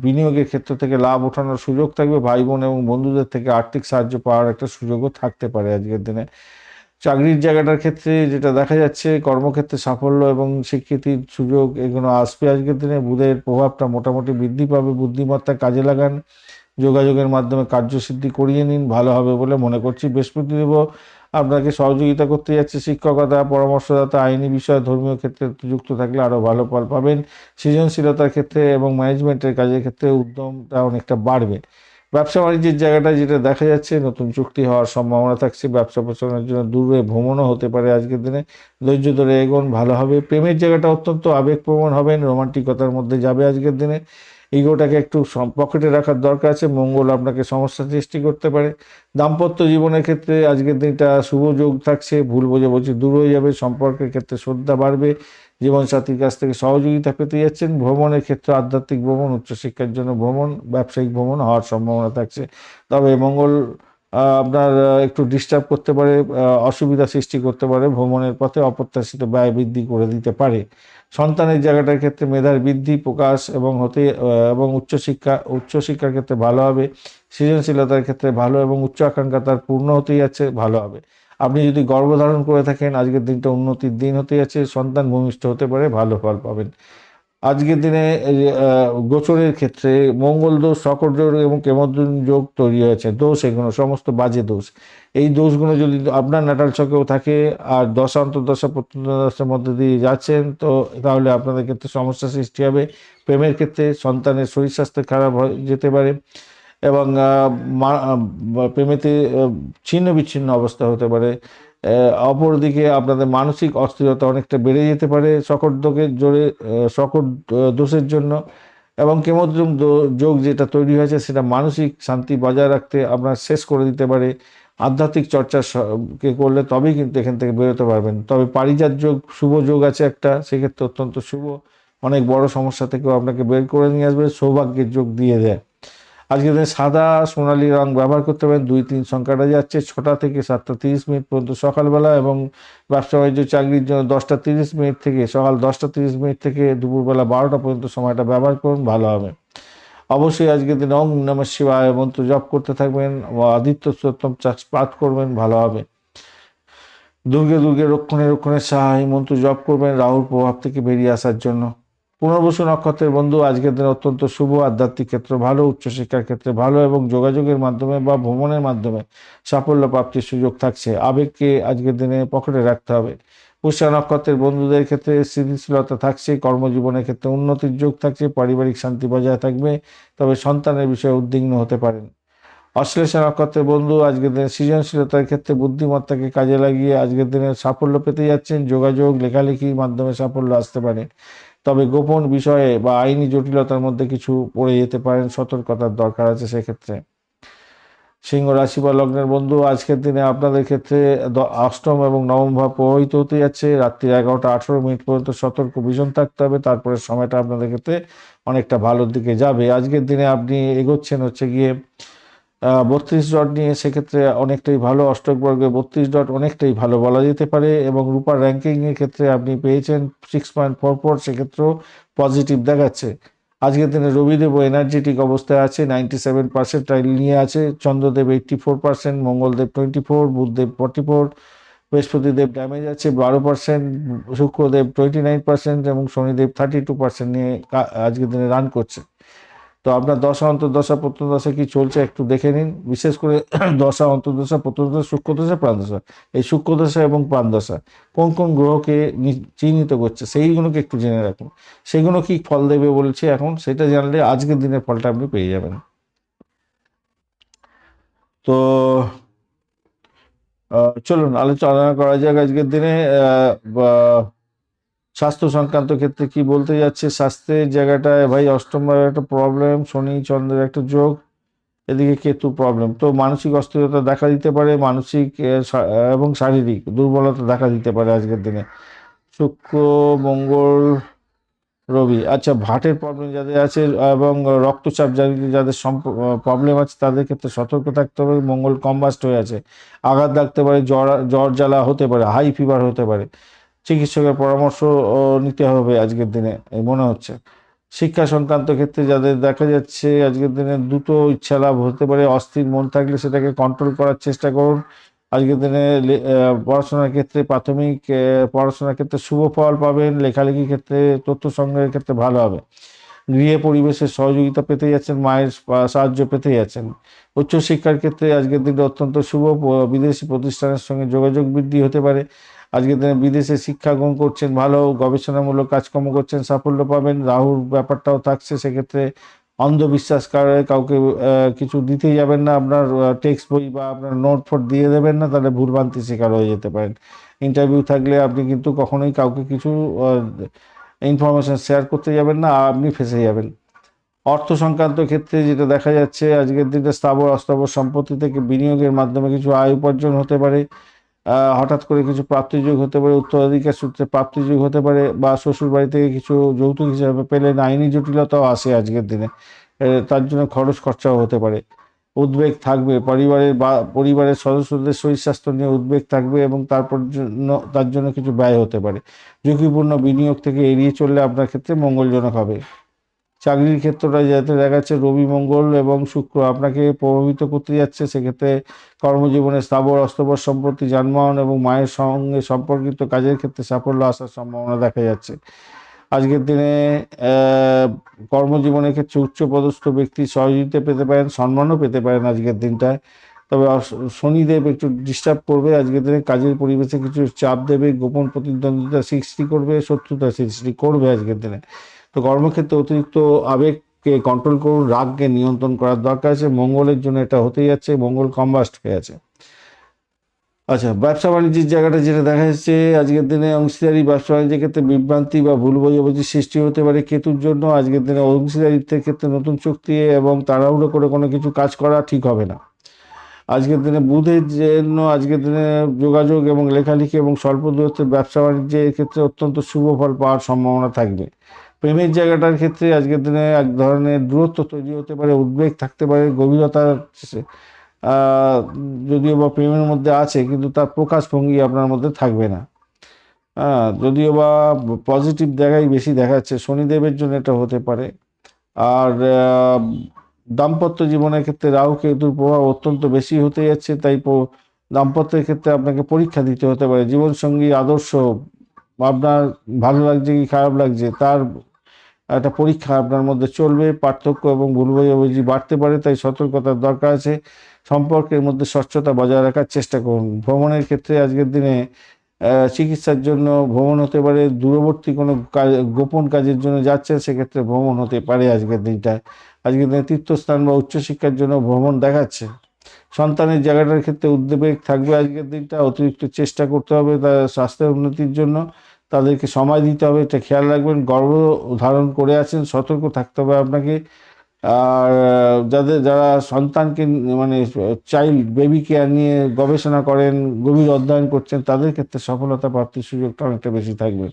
বিনিয়োগের ক্ষেত্র থেকে লাভ ওঠানোর সুযোগ থাকবে, ভাই বোন এবং বন্ধুদের থেকে আর্থিক সাহায্য পাওয়ার একটা সুযোগও থাকতে পারে আজকের দিনে। চাকরির জায়গাটার ক্ষেত্রে যেটা দেখা যাচ্ছে, কর্মক্ষেত্রে সাফল্য এবং স্বীকৃতির সুযোগ এগুলো আসবে আজকের দিনে। বুধের প্রভাবটা মোটামুটি বৃদ্ধি পাবে, বুদ্ধিমত্তা কাজে লাগান, যোগাযোগের মাধ্যমে কার্যসিদ্ধি করিয়ে নিন, ভালো হবে বলে মনে করছি। বৃহস্পতিদেব আপনাকে সহযোগিতা করতে যাচ্ছে, শিক্ষকতা, পরামর্শদাতা, আইনি বিষয়, ধর্মীয় ক্ষেত্রে যুক্ত থাকলে আরও ভালো ফল পাবেন। সৃজনশীলতার ক্ষেত্রে এবং ম্যানেজমেন্টের কাজের ক্ষেত্রে উদ্যমটা অনেকটা বাড়বে। ব্যবসা বাণিজ্যের জায়গাটা যেটা দেখা যাচ্ছে, নতুন চুক্তি হওয়ার সম্ভাবনা থাকছে, ব্যবসা প্রচারের জন্য দূরে ভ্রমণও হতে পারে আজকের দিনে। ধৈর্য ধরে এগোন, ভালো হবে। প্রেমের জায়গাটা অত্যন্ত আবেগপ্রবণ হবেন, রোমান্টিকতার মধ্যে যাবে আজকের দিনে। ইগোটাকে একটু পকেটে রাখার দরকার আছে, মঙ্গল আপনাকে সমস্যা সৃষ্টি করতে পারে। দাম্পত্য জীবনের ক্ষেত্রে আজকের দিনটা শুভ যোগ থাকছে, ভুল বোঝাবুঝি দূর হয়ে যাবে, সম্পর্কের ক্ষেত্রে শ্রদ্ধা বাড়বে, জীবনসাথীর কাছ থেকে সহযোগিতা পেতে যাচ্ছেন। ভ্রমণের ক্ষেত্রে আধ্যাত্মিক ভ্রমণ, উচ্চশিক্ষার জন্য ভ্রমণ, ব্যবসায়িক ভ্রমণ হওয়ার সম্ভাবনা থাকছে। তবে মঙ্গল আপনার একটু ডিস্টার্ব করতে পারে, অসুবিধা সৃষ্টি করতে পারে, ভ্রমণের পথে অপ্রত্যাশিত ব্যয় বৃদ্ধি করে দিতে পারে। সন্তানের জায়গাটার ক্ষেত্রে মেধার বৃদ্ধি প্রকাশ এবং উচ্চশিক্ষার ক্ষেত্রে ভালো হবে। সৃজনশীলতার ক্ষেত্রে ভালো এবং উচ্চ আকাঙ্ক্ষা তার পূর্ণ হতেই যাচ্ছে, ভালো হবে। আপনি যদি গর্ভধারণ করে থাকেন আজকের দিনটা উন্নতির দিন হতে যাচ্ছে, সন্তান ভূমিষ্ঠ হতে পারে, ভালো ফল পাবেন। আজকের দিনে এই যে, গোচরের ক্ষেত্রে মঙ্গল দোষ, শকর যোগ এবং কেমদ্রুম যোগ তৈরি হয়েছে। দোষ এগুলো সমস্ত বাজে দোষ। এই দোষগুলো যদি আপনার নাটাল ছকেও থাকে আর দশা অন্তর্দশা প্রত্যন্তদশার মধ্যে দিয়ে যাচ্ছেন, তো তাহলে আপনাদের ক্ষেত্রে সমস্যা সৃষ্টি হবে। প্রেমের ক্ষেত্রে সন্তানের শরীর স্বাস্থ্য খারাপ হয়ে যেতে পারে এবং প্রেমেতে ছিন্ন বিচ্ছিন্ন অবস্থা হতে পারে। অপরদিকে আপনাদের মানসিক অস্থিরতা অনেকটা বেড়ে যেতে পারে শকর দোষের জন্য। এবং কেমদ্রুম যোগ যেটা তৈরি হয়েছে সেটা মানসিক শান্তি বজায় রাখতে আপনার শেষ করে দিতে পারে। আধ্যাত্মিক চর্চা কে করলে তবেই কিন্তু এখান থেকে বেরোতে পারবেন। তবে পারিজাত যোগ, শুভ যোগ আছে একটা, সেক্ষেত্রে অত্যন্ত শুভ, অনেক বড় সমস্যা থেকেও আপনাকে বের করে নিয়ে আসবে, সৌভাগ্যের যোগ দিয়ে দেয়। আজকের দিনে সাদা সোনালী রং ব্যবহার করতে পারেন। 2-3 সংখ্যাটা যাচ্ছে 6টা থেকে 7:30 পর্যন্ত সকালবেলা, এবং ব্যবসা বাণিজ্য চাকরির জন্য 10:30 থেকে সকাল 10:30 থেকে দুপুরবেলা 12টা পর্যন্ত সময়টা ব্যবহার করুন, ভালো হবে। অবশ্যই আজকের দিনে ওম নমঃ শিবায় মন্ত্র জপ করতে থাকবেন ও আদিত্য স্তোত্রম পাঠ করবেন, ভালো হবে। দুর্গে দুর্গে রক্ষণে রক্ষণে সাহা এই মন্ত্র জপ করবেন রাহুর প্রভাব থেকে বেরিয়ে আসার জন্য। পুনর্বসু নক্ষত্রের বন্ধু, আজকের দিন অত্যন্ত শুভ। আধ্যাত্মিক ক্ষেত্রে ভালো, উচ্চশিক্ষার ক্ষেত্রে ভালো, এবং যোগাযোগের মাধ্যমে বা ভ্রমণের মাধ্যমে সাফল্য প্রাপ্তির সুযোগ থাকছে। আবেগকে আজকের দিনে পকেটে রাখতে হবে। পুষ্যা নক্ষত্রের বন্ধুদের ক্ষেত্রে স্থিতিশীলতা থাকছে, কর্মজীবনের ক্ষেত্রে উন্নতির যোগ থাকছে, পারিবারিক শান্তি বজায় থাকবে, তবে সন্তানের বিষয়ে উদ্বিগ্ন হতে পারেন। অশ্লেষা নক্ষত্রের বন্ধু, আজকের দিনে সৃজনশীলতার ক্ষেত্রে বুদ্ধিমত্তাকে কাজে লাগিয়ে আজকের দিনে সাফল্য পেতে যাচ্ছেন। যোগাযোগ লেখালেখির মাধ্যমে সাফল্য আসতে পারে, তবে গোপন বিষয়ে বা আইনি জটিলতার মধ্যে কিছু পড়ে যেতে পারেন, সতর্কতার দরকার আছে সেক্ষেত্রে। সিংহ রাশি বা লগ্নের বন্ধু, আজকের দিনে আপনাদের ক্ষেত্রে অষ্টম এবং নবম ভাব প্রভাবিত হতে যাচ্ছে। রাত্রি 11টা 18 পর্যন্ত সতর্ক ভীষণ থাকতে হবে, তারপরে সময়টা আপনাদের ক্ষেত্রে অনেকটা ভালোর দিকে যাবে। আজকের দিনে আপনি এগোচ্ছেন হচ্ছে গিয়ে 32 ডট নিয়ে, সেক্ষেত্রে অনেকটাই ভালো। অষ্টক বর্গে 32 ডট অনেকটাই ভালো বলা যেতে পারে, এবং রূপার র্যাঙ্কিংয়ের ক্ষেত্রে আপনি পেয়েছেন 6.44, সেক্ষেত্রেও পজিটিভ দেখাচ্ছে। আজকের দিনে রবিদেব এনার্জেটিক অবস্থায় আছে, 97% নিয়ে আছে। চন্দ্রদেব 84%, মঙ্গলদেব 24, বুধদেব 44, বৃহস্পতিদেব ড্যামেজ আছে 12%, শুক্রদেব 29% এবং শনিদেব 32% নিয়ে আজকের দিনে রান করছে। তো আপনার দশা অন্তর্দশা প্রত্যন্তদশা কি চলছে একটু দেখে নিন, বিশেষ করে দশা অন্তর্দশা প্রত্যন্তদশা শুক্রদশা প্রাণদশা, এই শুক্রদশা এবং প্রাণদশা কোন কোন গ্রহকে চিহ্নিত করছে সেইগুলোকে একটু জেনে রাখুন। সেগুলো কি ফল দেবে বলছে এখন, সেটা জানলে আজকের দিনের ফলটা আপনি পেয়ে যাবেন। তো চলুন আলোচনা করা যাক আজকের দিনে স্বাস্থ্য সংক্রান্ত ক্ষেত্রে কি বলতে যাচ্ছে। স্বাস্থ্যের জায়গাটায় ভাই অষ্টম ভাবে একটা প্রবলেম, শনি চন্দ্রের একটা যোগ, এদিকে কেতু প্রবলেম। তো মানসিক অস্থিরতা দেখা দিতে পারে, মানসিক এবং শারীরিক দুর্বলতা দেখা দিতে পারে আজকের দিনে। শুক্র মঙ্গল রবি, আচ্ছা ভাটের প্রবলেম যাদের আছে এবং রক্তচাপ যাদের প্রবলেম আছে তাদের ক্ষেত্রে সতর্ক থাকতে হবে। মঙ্গল কম্বাস্ট হয়ে আছে, আঘাত লাগতে পারে, জ্বর জ্বর জ্বালা হতে পারে, হাই ফিভার হতে পারে। চিকিৎসকের পরামর্শ নিতে হবে আজকের দিনে মনে হচ্ছে। শিক্ষা সংক্রান্ত ক্ষেত্রে যাদের দেখা যাচ্ছে আজকের দিনে দ্রুত ইচ্ছা লাভ হতে পারে, অস্থির মন থাকলে সেটাকে কন্ট্রোল করার চেষ্টা করুন। আজকের দিনে পড়াশোনার ক্ষেত্রে প্রাথমিক পড়াশোনার ক্ষেত্রে শুভ ফল পাবেন, লেখালেখির ক্ষেত্রে তথ্য সংগ্রহের ক্ষেত্রে ভালো হবে। গৃহে পরিবেশের সহযোগিতা পেতে যাচ্ছেন, মায়ের সাহায্য পেতে যাচ্ছেন। উচ্চশিক্ষার ক্ষেত্রে আজকের দিনটা অত্যন্ত শুভ, বিদেশি প্রতিষ্ঠানের সঙ্গে যোগাযোগ বৃদ্ধি হতে পারে। আজকের দিনে বিদেশে শিক্ষা গ্রহণ করছেন, ভালো গবেষণামূলক কাজকর্ম করছেন, সাফল্য পাবেন। রাহুর ব্যাপারটাও থাকছে, সেক্ষেত্রে অন্ধবিশ্বাস কাউকে কিছু দিতেই যাবেন না। আপনার টেক্সট বই বা আপনার নোট ফোট দিয়ে দেবেন না, তাহলে ভুলভ্রান্তি শিকার হয়ে যেতে পারেন। ইন্টারভিউ থাকলে আপনি কিন্তু কখনোই কাউকে কিছু ইনফরমেশন শেয়ার করতে যাবেন না, আপনি ফেঁসে যাবেন। অর্থ সংক্রান্ত ক্ষেত্রে যেটা দেখা যাচ্ছে আজকের দিনে স্থাবর অস্থাবর সম্পত্তি থেকে বিনিয়োগের মাধ্যমে কিছু আয় উপার্জন হতে পারে। হঠাৎ করে কিছু প্রাপ্তিযোগ হতে পারে, উত্তরাধিকার সূত্রে প্রাপ্তিযোগ হতে পারে, বা শ্বশুর বাড়ি থেকে কিছু যৌতুক হিসাবে পেলেন। আইনি জটিলতাও আসে আজকের দিনে, তার জন্য খরচ খরচাও হতে পারে। উদ্বেগ থাকবে, পরিবারের সদস্যদের শরীর স্বাস্থ্য নিয়ে উদ্বেগ থাকবে, এবং তার জন্য কিছু ব্যয় হতে পারে। ঝুঁকিপূর্ণ বিনিয়োগ থেকে এড়িয়ে চললে আপনার ক্ষেত্রে মঙ্গলজনক হবে। চাকরির ক্ষেত্রটা যাতে দেখাচ্ছে রবি মঙ্গল এবং শুক্র আপনাকে প্রভাবিত করতে যাচ্ছে, সেক্ষেত্রে কর্মজীবনে স্থাবর অস্থাবর সম্পত্তি, যানবাহন এবং মায়ের সঙ্গে সম্পর্কিত কাজের ক্ষেত্রে সাফল্য আসার সম্ভাবনা দেখা যাচ্ছে। আজকের দিনে কর্মজীবনের ক্ষেত্রে উচ্চপদস্থ ব্যক্তি সহযোগিতা পেতে পারেন, সম্মানও পেতে পারেন আজকের দিনটায়। তবে শনিদেব একটু ডিস্টার্ব করবে আজকের দিনে, কাজের পরিবেশে কিছু চাপ দেবে, গোপন প্রতিদ্বন্দ্বিতা সৃষ্টি করবে, শত্রুতা সৃষ্টি করবে আজকের দিনে। তো কর্মক্ষেত্রে অতিরিক্ত আবেগকে কন্ট্রোল করুন, রাগকে নিয়ন্ত্রণ করার দরকার আছে। মঙ্গলের জন্য এটা হতেই যাচ্ছে, মঙ্গল কম্বাস্ট হয়ে আছে। আচ্ছা, ব্যবসা বাণিজ্যের জায়গাটা যেটা দেখা যাচ্ছে আজকের দিনে অংশীদারি ব্যবসা বাণিজ্যের ক্ষেত্রে বিভ্রান্তি বা ভুল বোঝাবুঝির সৃষ্টি হতে পারে কেতুর জন্য। আজকের দিনে অংশীদারিত্বের ক্ষেত্রে নতুন চুক্তি এবং তাড়াহুড়ো করে কোনো কিছু কাজ করা ঠিক হবে না। আজকের দিনে বুধের জন্য আজকের দিনে যোগাযোগ এবং লেখালেখি এবং স্বল্প দূরত্বের ব্যবসা বাণিজ্যের ক্ষেত্রে অত্যন্ত শুভ ফল পাওয়ার সম্ভাবনা থাকবে। প্রেমের জায়গাটার ক্ষেত্রে আজকের দিনে এক ধরনের দূরত্ব তৈরি হতে পারে, উদ্বেগ থাকতে পারে, গভীরতা আহ, যদিও বা প্রেমের মধ্যে আছে কিন্তু তার প্রকাশভঙ্গি আপনার মধ্যে থাকবে না। হ্যাঁ, যদিও বা পজিটিভ জায়গায় বেশি দেখাচ্ছে, শনিদেবের জন্য এটা হতে পারে। আর দাম্পত্য জীবনের ক্ষেত্রে রাহু কেতুর প্রভাব অত্যন্ত বেশি হতে যাচ্ছে, তাই দাম্পত্যের ক্ষেত্রে আপনাকে পরীক্ষা দিতে হতে পারে। জীবনসঙ্গী আদর্শ আপনার ভালো লাগছে কি খারাপ লাগছে তার একটা পরীক্ষা আপনার মধ্যে চলবে। পার্থক্য এবং ভুল বোঝাবুঝি বাড়তে পারে, তাই সতর্কতার দরকার আছে। সম্পর্কের মধ্যে স্বচ্ছতা বজায় রাখার চেষ্টা করুন। ভ্রমণের ক্ষেত্রে আজকের দিনে চিকিৎসার জন্য ভ্রমণ হতে পারে, দূরবর্তী কোনো কাজ, গোপন কাজের জন্য যাচ্ছেন সেক্ষেত্রে ভ্রমণ হতে পারে আজকের দিনটায়। আজকের দিনে তীর্থস্থান বা উচ্চশিক্ষার জন্য ভ্রমণ দেখাচ্ছে। সন্তানের জায়গাটার ক্ষেত্রে উদ্বেগ থাকবে আজকের দিনটা, অতিরিক্ত চেষ্টা করতে হবে তার স্বাস্থ্যের উন্নতির জন্য, তাদেরকে সময় দিতে হবে, এটা খেয়াল রাখবেন। গর্ভ ধারণ করে আছেন, সতর্ক থাকতে হবে আপনাকে। আর যারা সন্তানকে মানে চাইল্ড বেবি কেয়ার নিয়ে গবেষণা করেন, গভীর অধ্যয়ন করছেন, তাদের ক্ষেত্রে সফলতা প্রাপ্তির সুযোগটা অনেকটা বেশি থাকবে।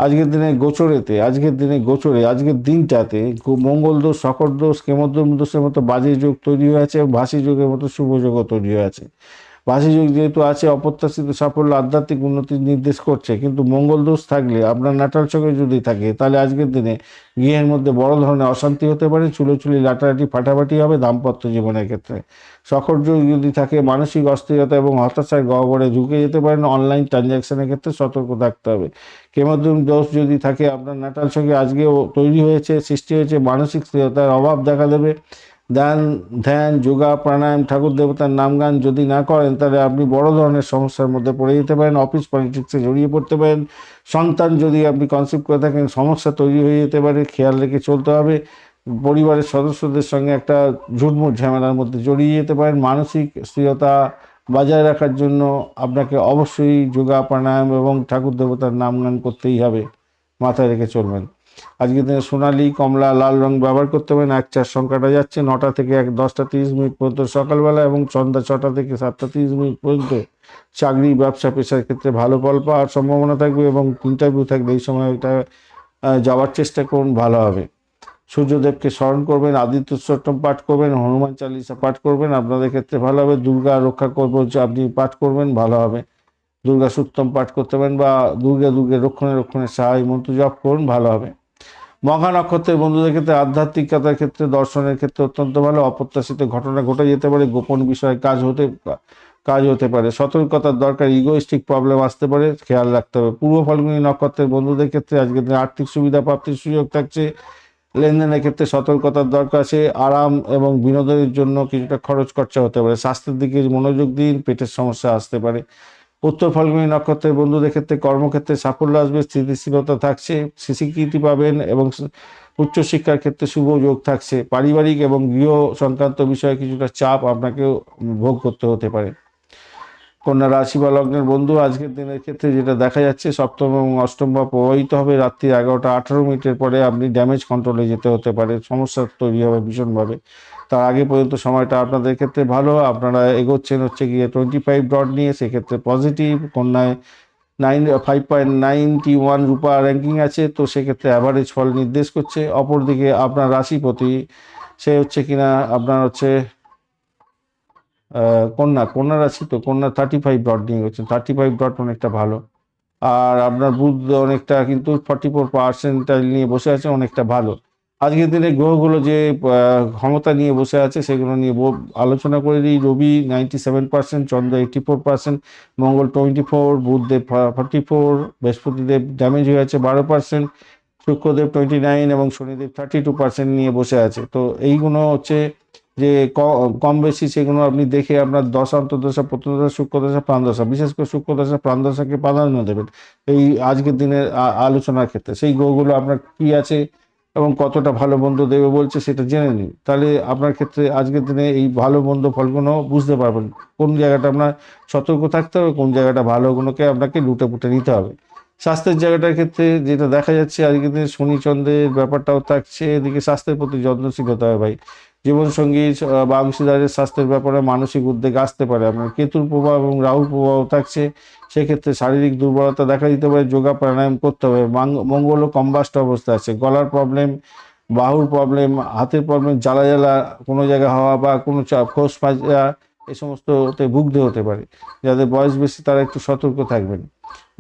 আজকের দিনে গোচরে আজকের দিনটাতে মঙ্গল দোষ, শকর দোষ, কেমদ্রম দোষের মতো বাজে যোগ তৈরি হয়ে আছে, ভাসি যোগের মতো শুভ যোগও তৈরি হয়ে আছে। বাসি যোগ যেহেতু আছে, অপ্রত্যাশিত সাফল্য, আধ্যাত্মিক উন্নতির নির্দেশ করছে। কিন্তু মঙ্গল দোষ থাকলে, আপনার নাটাল চক্রে যদি থাকে, তাহলে আজকের দিনে গৃহের মধ্যে বড় ধরনের অশান্তি হতে পারে, চুলোচুলি লাটালাটি ফাটাফাটি হবে দাম্পত্য জীবনের ক্ষেত্রে। শকর যোগ যদি থাকে, মানসিক অস্থিরতা এবং হতাশায় গহ্বরে ঢুকে যেতে পারেন। অনলাইন ট্রানজ্যাকশনের ক্ষেত্রে সতর্ক থাকতে হবে। কেমদ্রম দোষ যদি থাকে আপনার নাটাল চক্রে, আজকেও তৈরি হয়েছে, সৃষ্টি হয়েছে, মানসিক স্থিরতার অভাব দেখা দেবে। ধ্যান, যোগা, প্রাণায়াম, ঠাকুর দেবতার নাম গান যদি না করেন, তাহলে আপনি বড় ধরনের সমস্যার মধ্যে পড়ে যেতে পারেন। অফিস পলিটিক্সে জড়িয়ে পড়তে পারেন। সন্তান যদি আপনি কনসিভ করে থাকেন, সমস্যা তৈরি হয়ে যেতে পারে, খেয়াল রেখে চলতে হবে। পরিবারের সদস্যদের সঙ্গে একটা ঝুটমুট ঝামেলার মধ্যে জড়িয়ে যেতে পারেন। মানসিক স্থিরতা বজায় রাখার জন্য আপনাকে অবশ্যই যোগা, প্রাণায়াম এবং ঠাকুর দেবতার নাম গান করতেই হবে, মাথায় রেখে চলবেন। আজকের দিনে সোনালি, কমলা, লাল রং ব্যবহার করতে পারেন। 1-4 সংখ্যাটা যাচ্ছে 9টা থেকে 10টা 30 মিনিট পর্যন্ত সকালবেলা এবং সন্ধ্যা 6টা থেকে 7টা 30 মিনিট পর্যন্ত। চাকরি, ব্যবসা, পেশার ক্ষেত্রে ভালো ফল পাওয়ার সম্ভাবনা থাকবে এবং ইন্টারভিউ থাকলে এই সময় এটা যাওয়ার চেষ্টা করুন, ভালো হবে। সূর্যদেবকে স্মরণ করবেন, আদিত্য স্তোত্রম পাঠ করবেন, হনুমান চালিসা পাঠ করবেন, আপনাদের ক্ষেত্রে ভালো হবে। দুর্গা রক্ষা কবচ আপনি পাঠ করবেন, ভালো হবে। দুর্গা সূক্তম পাঠ করতে পারেন বা দুর্গের রক্ষণে সহায় মন্ত্র জপ করুন, ভালো হবে। মঘা নক্ষত্রের বন্ধুদের ক্ষেত্রে আধ্যাত্মিকতার ক্ষেত্রে, দর্শনের ক্ষেত্রে অত্যন্ত ভালো। অপ্রত্যাশিত ঘটনা ঘটে যেতে পারে, গোপন বিষয়ে কাজ হতে পারে। সতর্কতার দরকার, ইগোইস্টিক প্রবলেম আসতে পারে, খেয়াল রাখতে হবে। পূর্ব ফাল্গুনী নক্ষত্রের বন্ধুদের ক্ষেত্রে আজকের দিনে আর্থিক সুবিধা প্রাপ্তির সুযোগ থাকছে। লেনদেনের ক্ষেত্রে সতর্কতার দরকার আছে। আরাম এবং বিনোদনের জন্য কিছুটা খরচ খরচা হতে পারে। স্বাস্থ্যের দিকে মনোযোগ দিন, পেটের সমস্যা আসতে পারে। উত্তর ফাল্গুনী নক্ষত্রের বন্ধুদের ক্ষেত্রে কর্মক্ষেত্রে সাফল্য আসবে, স্থিতিশীলতা থাকছে, স্বীকৃতি পাবেন এবং উচ্চশিক্ষার ক্ষেত্রে শুভ যোগ থাকছে। পারিবারিক এবং গৃহ সংক্রান্ত বিষয়ে কিছুটা চাপ আপনাকেও ভোগ করতে হতে পারে। কন্যা রাশি বা লগ্নের বন্ধু, আজকের দিনের ক্ষেত্রে যেটা দেখা যাচ্ছে, সপ্তম এবং অষ্টম ভাব প্রভাবিত হবে। রাত্রি 11টা 18 মিনিটের পরে আপনি ড্যামেজ কন্ট্রোলে যেতে হতে পারে, সমস্যা তৈরি হবে ভীষণভাবে। তার আগে পর্যন্ত সময়টা আপনাদের ক্ষেত্রে ভালো। আপনারা এগোচ্ছেন হচ্ছে গিয়ে 25 ডট নিয়ে, সেক্ষেত্রে পজিটিভ। কন্যায় 5.91 রূপা র্যাঙ্কিং আছে, তো সেক্ষেত্রে অ্যাভারেজ ফল নির্দেশ করছে। অপরদিকে আপনার রাশিপতি, সে হচ্ছে কিনা আপনার হচ্ছে কন্যা রাশি, তো কন্যা 35 ডট নিয়ে গেছেন, 35 ডট অনেকটা ভালো। আর আপনার বুধ অনেকটা কিন্তু 44% নিয়ে বসে আছে, অনেকটা ভালো। আজকের দিনে গ্রহগুলো যে ক্ষমতা নিয়ে বসে আছে সেগুলো নিয়ে আলোচনা করে দিই। রবি 97%, চন্দ্র 84%, মঙ্গল 24, বুধদেব 44, বৃহস্পতিদেব ড্যামেজ হয়ে আছে 12%, শুক্রদেব 29 এবং শনিদেব 32% নিয়ে বসে আছে। তো এইগুলো হচ্ছে যে কম বেশি সেগুলো আপনি দেখে আপনার দশা, অন্তর্দশা, প্রত্যদশা, শুক্রদশা, প্রাণদশা, বিশেষ করে শুক্রদশা প্রাণদশাকে প্রাধান্য দেবেন এই আজকের দিনের আলোচনার ক্ষেত্রে। সেই গ্রহগুলো আপনার কি আছে এবং কতটা ভালো মন্দ দেবে বলছে সেটা জেনে নিন, তাহলে আপনার ক্ষেত্রে আজকের দিনে এই ভালো মন্দ ফলগুলো বুঝতে পারবেন। কোন জায়গাটা আপনার সতর্ক থাকতে হবে, কোন জায়গাটা ভালোগুলোকে আপনাকে লুটে পুটে নিতে হবে। স্বাস্থ্যের জায়গাটার ক্ষেত্রে যেটা দেখা যাচ্ছে, আজকের দিনে শনি চন্দ্রের ব্যাপারটাও থাকছে, এদিকে স্বাস্থ্যের প্রতি যত্নশীল হতে হবে ভাই। জীবনসঙ্গী বা অংশীদারের স্বাস্থ্যের ব্যাপারে মানসিক উদ্বেগ আসতে পারে। আপনার কেতুর প্রভাব এবং রাহুর প্রভাব থাকছে, সেক্ষেত্রে শারীরিক দুর্বলতা দেখা দিতে পারে। যোগা প্রাণায়াম করতে হবে। মঙ্গলও কম্বাস্ট অবস্থা আছে, গলার প্রবলেম, বাহুর প্রবলেম, হাতের প্রবলেম, জ্বালা জ্বালা কোনো জায়গায় হওয়া বা কোনো খোস মাজা, এই সমস্ততে ভুগতে হতে পারে। যাদের বয়স বেশি তারা একটু সতর্ক থাকবেন।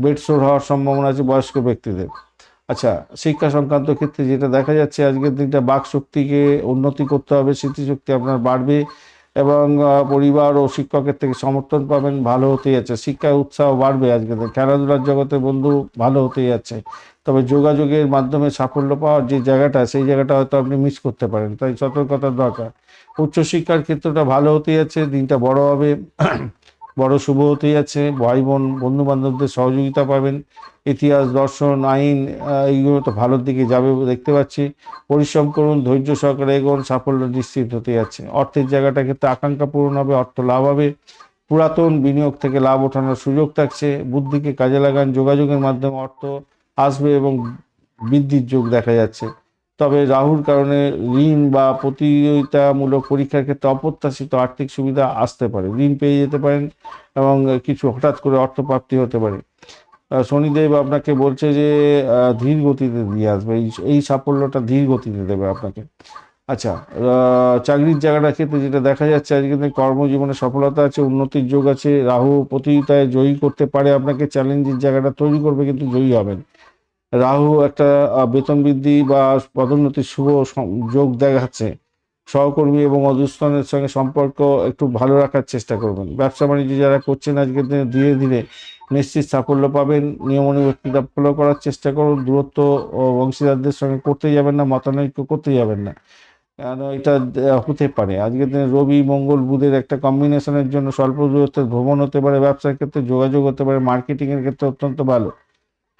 বেড সোর হওয়ার সম্ভাবনা আছে বয়স্ক ব্যক্তিদের। আচ্ছা, শিক্ষা সংক্রান্ত ক্ষেত্রে যেটা দেখা যাচ্ছে, আজকের দিনটা বাক শক্তিকে উন্নতি করতে হবে, স্মৃতিশক্তি আপনার বাড়বে এবং পরিবার ও শিক্ষকের থেকে সমর্থন পাবেন, ভালো হতেই যাচ্ছে। শিক্ষায় উৎসাহ বাড়বে আজকের দিন। খেলাধুলার জগতে বন্ধু ভালো হতেই যাচ্ছে। তবে যোগাযোগের মাধ্যমে সাফল্য পাওয়ার যে জায়গাটা, সেই জায়গাটা হয়তো আপনি মিস করতে পারেন, তাই সতর্কতার দরকার। উচ্চশিক্ষার ক্ষেত্রটা ভালো হতেই যাচ্ছে, দিনটা বড় হবে, বড় শুভ হতেই যাচ্ছে। ভাই বোন বন্ধু বান্ধবদের সহযোগিতা পাবেন। ইতিহাস, দর্শন, আইন, এইগুলো তো ভালোর দিকে যাবে দেখতে পাচ্ছি। পরিশ্রম করুন, ধৈর্য সহকারে এগোন, সাফল্য নিশ্চিত হতে যাচ্ছে। অর্থের জায়গাটা ক্ষেত্রে আকাঙ্ক্ষা পূরণ হবে, অর্থ লাভ হবে। পুরাতন বিনিয়োগ থেকে লাভ ওঠানোর সুযোগ থাকছে। বুদ্ধিকে কাজে লাগান, যোগাযোগের মাধ্যমে অর্থ আসবে এবং বৃদ্ধির যোগ দেখা যাচ্ছে। তবে রাহুর কারণে ঋণ বা প্রতিযোগিতামূলক পরীক্ষার ক্ষেত্রে অপ্রত্যাশিত আর্থিক সুবিধা আসতে পারে, ঋণ পেয়ে যেতে পারেন এবং কিছু হঠাৎ করে অর্থপ্রাপ্তি হতে পারে। শনিদেব আপনাকে বলছে যে ধীর গতিতে দিয়ে আসবে, এই সাফল্যটা ধীর গতিতে দেবে আপনাকে। আচ্ছা, চাকরির জায়গাটার ক্ষেত্রে যেটা দেখা যাচ্ছে, আজকে কর্মজীবনে সফলতা আছে, উন্নতির যোগ আছে। রাহু প্রতিযোগিতায় জয়ী করতে পারে আপনাকে, চ্যালেঞ্জের জায়গাটা তৈরি করবে কিন্তু জয়ী হবেন। রাহু একটা বেতন বৃদ্ধি বা পদোন্নতির শুভ যোগ দেখাচ্ছে। সহকর্মী এবং অধস্তনের সঙ্গে সম্পর্ক একটু ভালো রাখার চেষ্টা করবেন। ব্যবসা বাণিজ্য যারা করছেন আজকের দিনে ধীরে ধীরে নিশ্চিত সাফল্য পাবেন। নিয়মানুবর্তিতা ফলো করার চেষ্টা করুন। দূরত্ব ও অংশীদারদের সঙ্গে করতে যাবেন না, মতানৈক্য করতে যাবেন না, কেন এটা হতে পারে। আজকের দিনে রবি মঙ্গল বুধের একটা কম্বিনেশনের জন্য স্বল্প দূরত্বের ভ্রমণ হতে পারে। ব্যবসার ক্ষেত্রে যোগাযোগ হতে পারে, মার্কেটিংয়ের ক্ষেত্রে অত্যন্ত ভালো।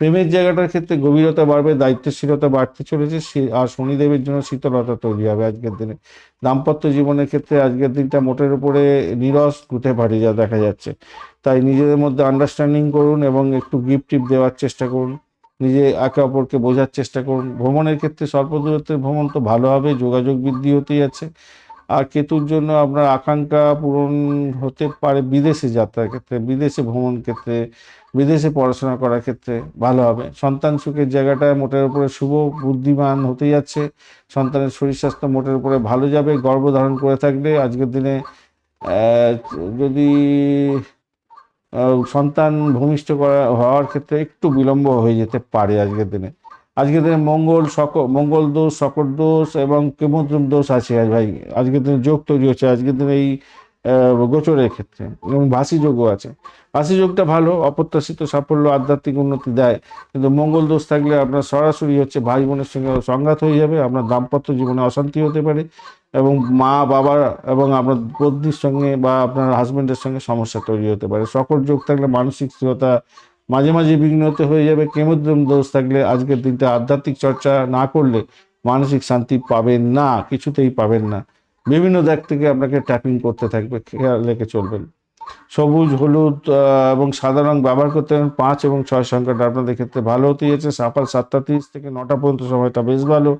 প্রেমের জায়গাটার ক্ষেত্রে গভীরতা বাড়বে, দায়িত্বশীলতা বাড়তে চলেছে। আর শনিদেবের জন্য শীতলতা তৈরি হবে আজকের দিনে। দাম্পত্য জীবনের ক্ষেত্রে আজকের দিনটা মোটের উপরে নিরস হতে পারে যা দেখা যাচ্ছে। তাই নিজেদের মধ্যে আন্ডারস্ট্যান্ডিং করুন এবং একটু গিফট টিপ দেওয়ার চেষ্টা করুন। নিজে একে অপরকে বোঝার চেষ্টা করুন। ভ্রমণের ক্ষেত্রে স্বল্প দূরত্বের ভ্রমণ তো ভালো হবে, যোগাযোগ বৃদ্ধি হতেই আছে। আর কেতুর জন্য আপনার আকাঙ্ক্ষা পূরণ হতে পারে বিদেশে যাত্রার ক্ষেত্রে, বিদেশে ভ্রমণ ক্ষেত্রে, বিদেশে পড়াশোনা করার ক্ষেত্রে ভালো হবে। সন্তান সুখের জায়গাটায় মোটের উপরে শুভ, বুদ্ধিমান হতে যাচ্ছে। সন্তানের শরীর স্বাস্থ্য মোটের উপরে ভালো যাবে। গর্ভধারণ করে থাকলে আজকের দিনে আহ, যদি সন্তান ভূমিষ্ঠ হওয়ার ক্ষেত্রে একটু বিলম্ব হয়ে যেতে পারে আজকের দিনে। আজকের দিনে মঙ্গল দোষ, শকর দোষ এবং কেমদ্রম দোষ আছে আজ ভাই। আজকের দিনে যোগ তৈরি হচ্ছে আজকের দিনে এই গোচরের ক্ষেত্রে, এবং ভাসি যোগও আছে। ভাসি যোগটা ভালো, অপ্রত্যাশিত সাফল্য, আধ্যাত্মিক উন্নতি দেয়। কিন্তু মঙ্গল দোষ থাকলে আপনার সরাসরি হচ্ছে ভাই বোনের সঙ্গে সংঘাত হয়ে যাবে, আপনার দাম্পত্য জীবনে অশান্তি হতে পারে এবং মা বাবা এবং আপনার পত্নীর সঙ্গে বা আপনার হাজবেন্ডের সঙ্গে সমস্যা তৈরি হতে পারে। সকল যোগ থাকলে মানসিক স্থিরতা মাঝে মাঝে বিঘ্নিত হয়ে যাবে। কেমদ্রম দোষ থাকলে আজকের দিনটা আধ্যাত্মিক চর্চা না করলে মানসিক শান্তি পাবেন না, কিছুতেই পাবেন না। বিভিন্ন দিক থেকে আপনাকে ট্যাপিং করতে থাকবে, খেয়াল রেখে চলবেন। সবুজ, হলুদ এবং সাদা রং ব্যবহার করতে হবে। 5 এবং 6 সংখ্যাটা আপনাদের ক্ষেত্রে ভালো হতে যাচ্ছে। সকাল 7:30 থেকে 9টা পর্যন্ত সময়টা বেশ ভালো।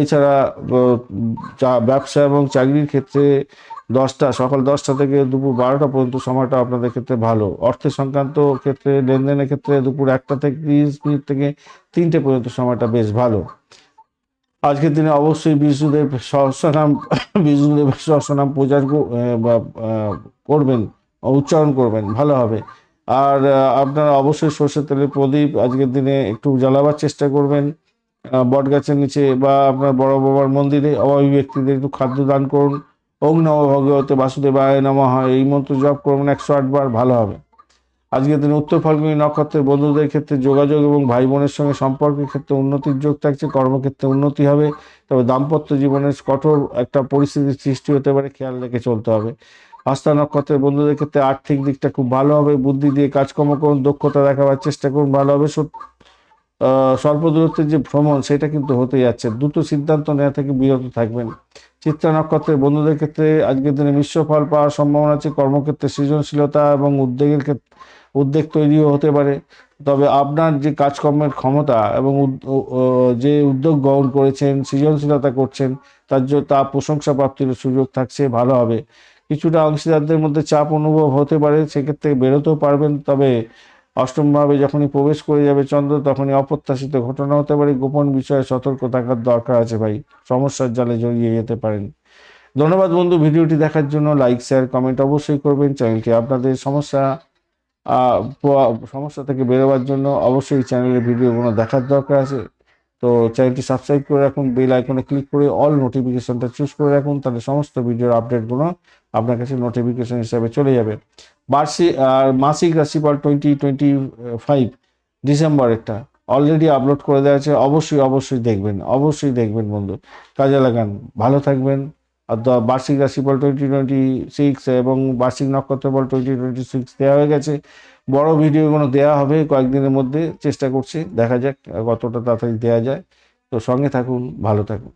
এছাড়া ব্যবসা এবং চাকরির ক্ষেত্রে সকাল 10টা থেকে দুপুর 12টা পর্যন্ত সময়টা আপনাদের ক্ষেত্রে ভালো। অর্থের সংক্রান্ত ক্ষেত্রে, লেনদেনের ক্ষেত্রে দুপুর 1টা থেকে 30 মিনিট থেকে 3টে পর্যন্ত সময়টা বেশ ভালো। আজকের দিনে অবশ্যই বিষ্ণুদেব সহস্রনাম বিষ্ণুদেবের সহস্রনাম পূজার করবেন, উচ্চারণ করবেন, ভালো হবে। আর আপনারা অবশ্যই সর্ষের তেলের প্রদীপ আজকের দিনে একটু জ্বালাবার চেষ্টা করবেন। বট গাছের নিচে বা আপনার বড় বাবার মন্দিরে অভাবী ব্যক্তিদের একটু খাদ্য দান করুন। ওং নমঃ ভগবতে বাসুদেবায় নমঃ, এই মন্ত্র জপ করবেন 108 বার, ভালো হবে। আজকের দিনে উত্তর ফাল্গুনী নক্ষত্রের বন্ধুদের ক্ষেত্রে যোগাযোগ এবং ভাই বোনের সঙ্গে সম্পর্কের ক্ষেত্রে উন্নতির যোগ থাকছে। কর্মক্ষেত্রে উন্নতি হবে। তবে দাম্পত্য জীবনের কঠোর একটা পরিস্থিতির সৃষ্টি হতে পারে, খেয়াল রেখে চলতে হবে। হস্তা নক্ষত্রের বন্ধুদের ক্ষেত্রে আর্থিক দিকটা খুব ভালো হবে। বুদ্ধি দিয়ে কাজকর্ম করুন, দক্ষতা দেখাবার চেষ্টা করুন, ভালো হবে। স্বল্প দূরত্বের যে ভ্রমণ সেটা কিন্তু হতে যাচ্ছে। দ্রুত সিদ্ধান্ত নেওয়া থেকে বিরত থাকবেন। চিত্রা নক্ষত্রের বন্ধুদের ক্ষেত্রে আজকের দিনে মিশ্র ফল পাওয়ার সম্ভাবনা আছে। কর্মক্ষেত্রে সৃজনশীলতা এবং উদ্বেগ তৈরিও হতে পারে। তবে আপনার যে কাজকর্মের ক্ষমতা এবং যে উদ্যোগ গ্রহণ করেছেন, সৃজনশীলতা করছেন, তা প্রশংসা প্রাপ্তির সুযোগ থাকছে, ভালো হবে। কিছুটা অংশীদারদের মধ্যে চাপ অনুভব হতে পারে, সেক্ষেত্রে বেরোতেও পারবেন। তবে অষ্টমভাবে যখনই প্রবেশ করে যাবে চন্দ্র, তখনই অপ্রত্যাশিত ঘটনা হতে পারে। গোপন বিষয়ে সতর্ক থাকার দরকার আছে ভাই, সমস্যার জালে জড়িয়ে যেতে পারেন। ধন্যবাদ বন্ধু ভিডিওটি দেখার জন্য। লাইক, শেয়ার, কমেন্ট অবশ্যই করবেন। চ্যানেলটি আপনাদের সমস্যা থেকে বেরোবার জন্য অবশ্যই চ্যানেলের ভিডিওগুলো দেখার দরকার আছে। তো চ্যানেলটি সাবস্ক্রাইব করে রাখুন, বেল আইকনে ক্লিক করে অল নোটিফিকেশনটা চুজ করে রাখুন, তাহলে সমস্ত ভিডিওর আপডেটগুলো আপনার কাছে নোটিফিকেশন হিসাবে চলে যাবে। মাসিক রাশিফল 2025 ডিসেম্বরেরটা অলরেডি আপলোড করে দেওয়া আছে, অবশ্যই দেখবেন বন্ধু, কাজে লাগান। ভালো থাকবেন। আর বার্ষিক রাশিফল 2026 এবং বার্ষিক নক্ষত্রফল 2026 দেওয়া হয়ে গেছে। বড় ভিডিওগুলো দেওয়া হবে কয়েকদিনের মধ্যে, চেষ্টা করছি, দেখা যাক কতটা তাড়াতাড়ি দেওয়া যায়। তো সঙ্গে থাকুন, ভালো থাকুন।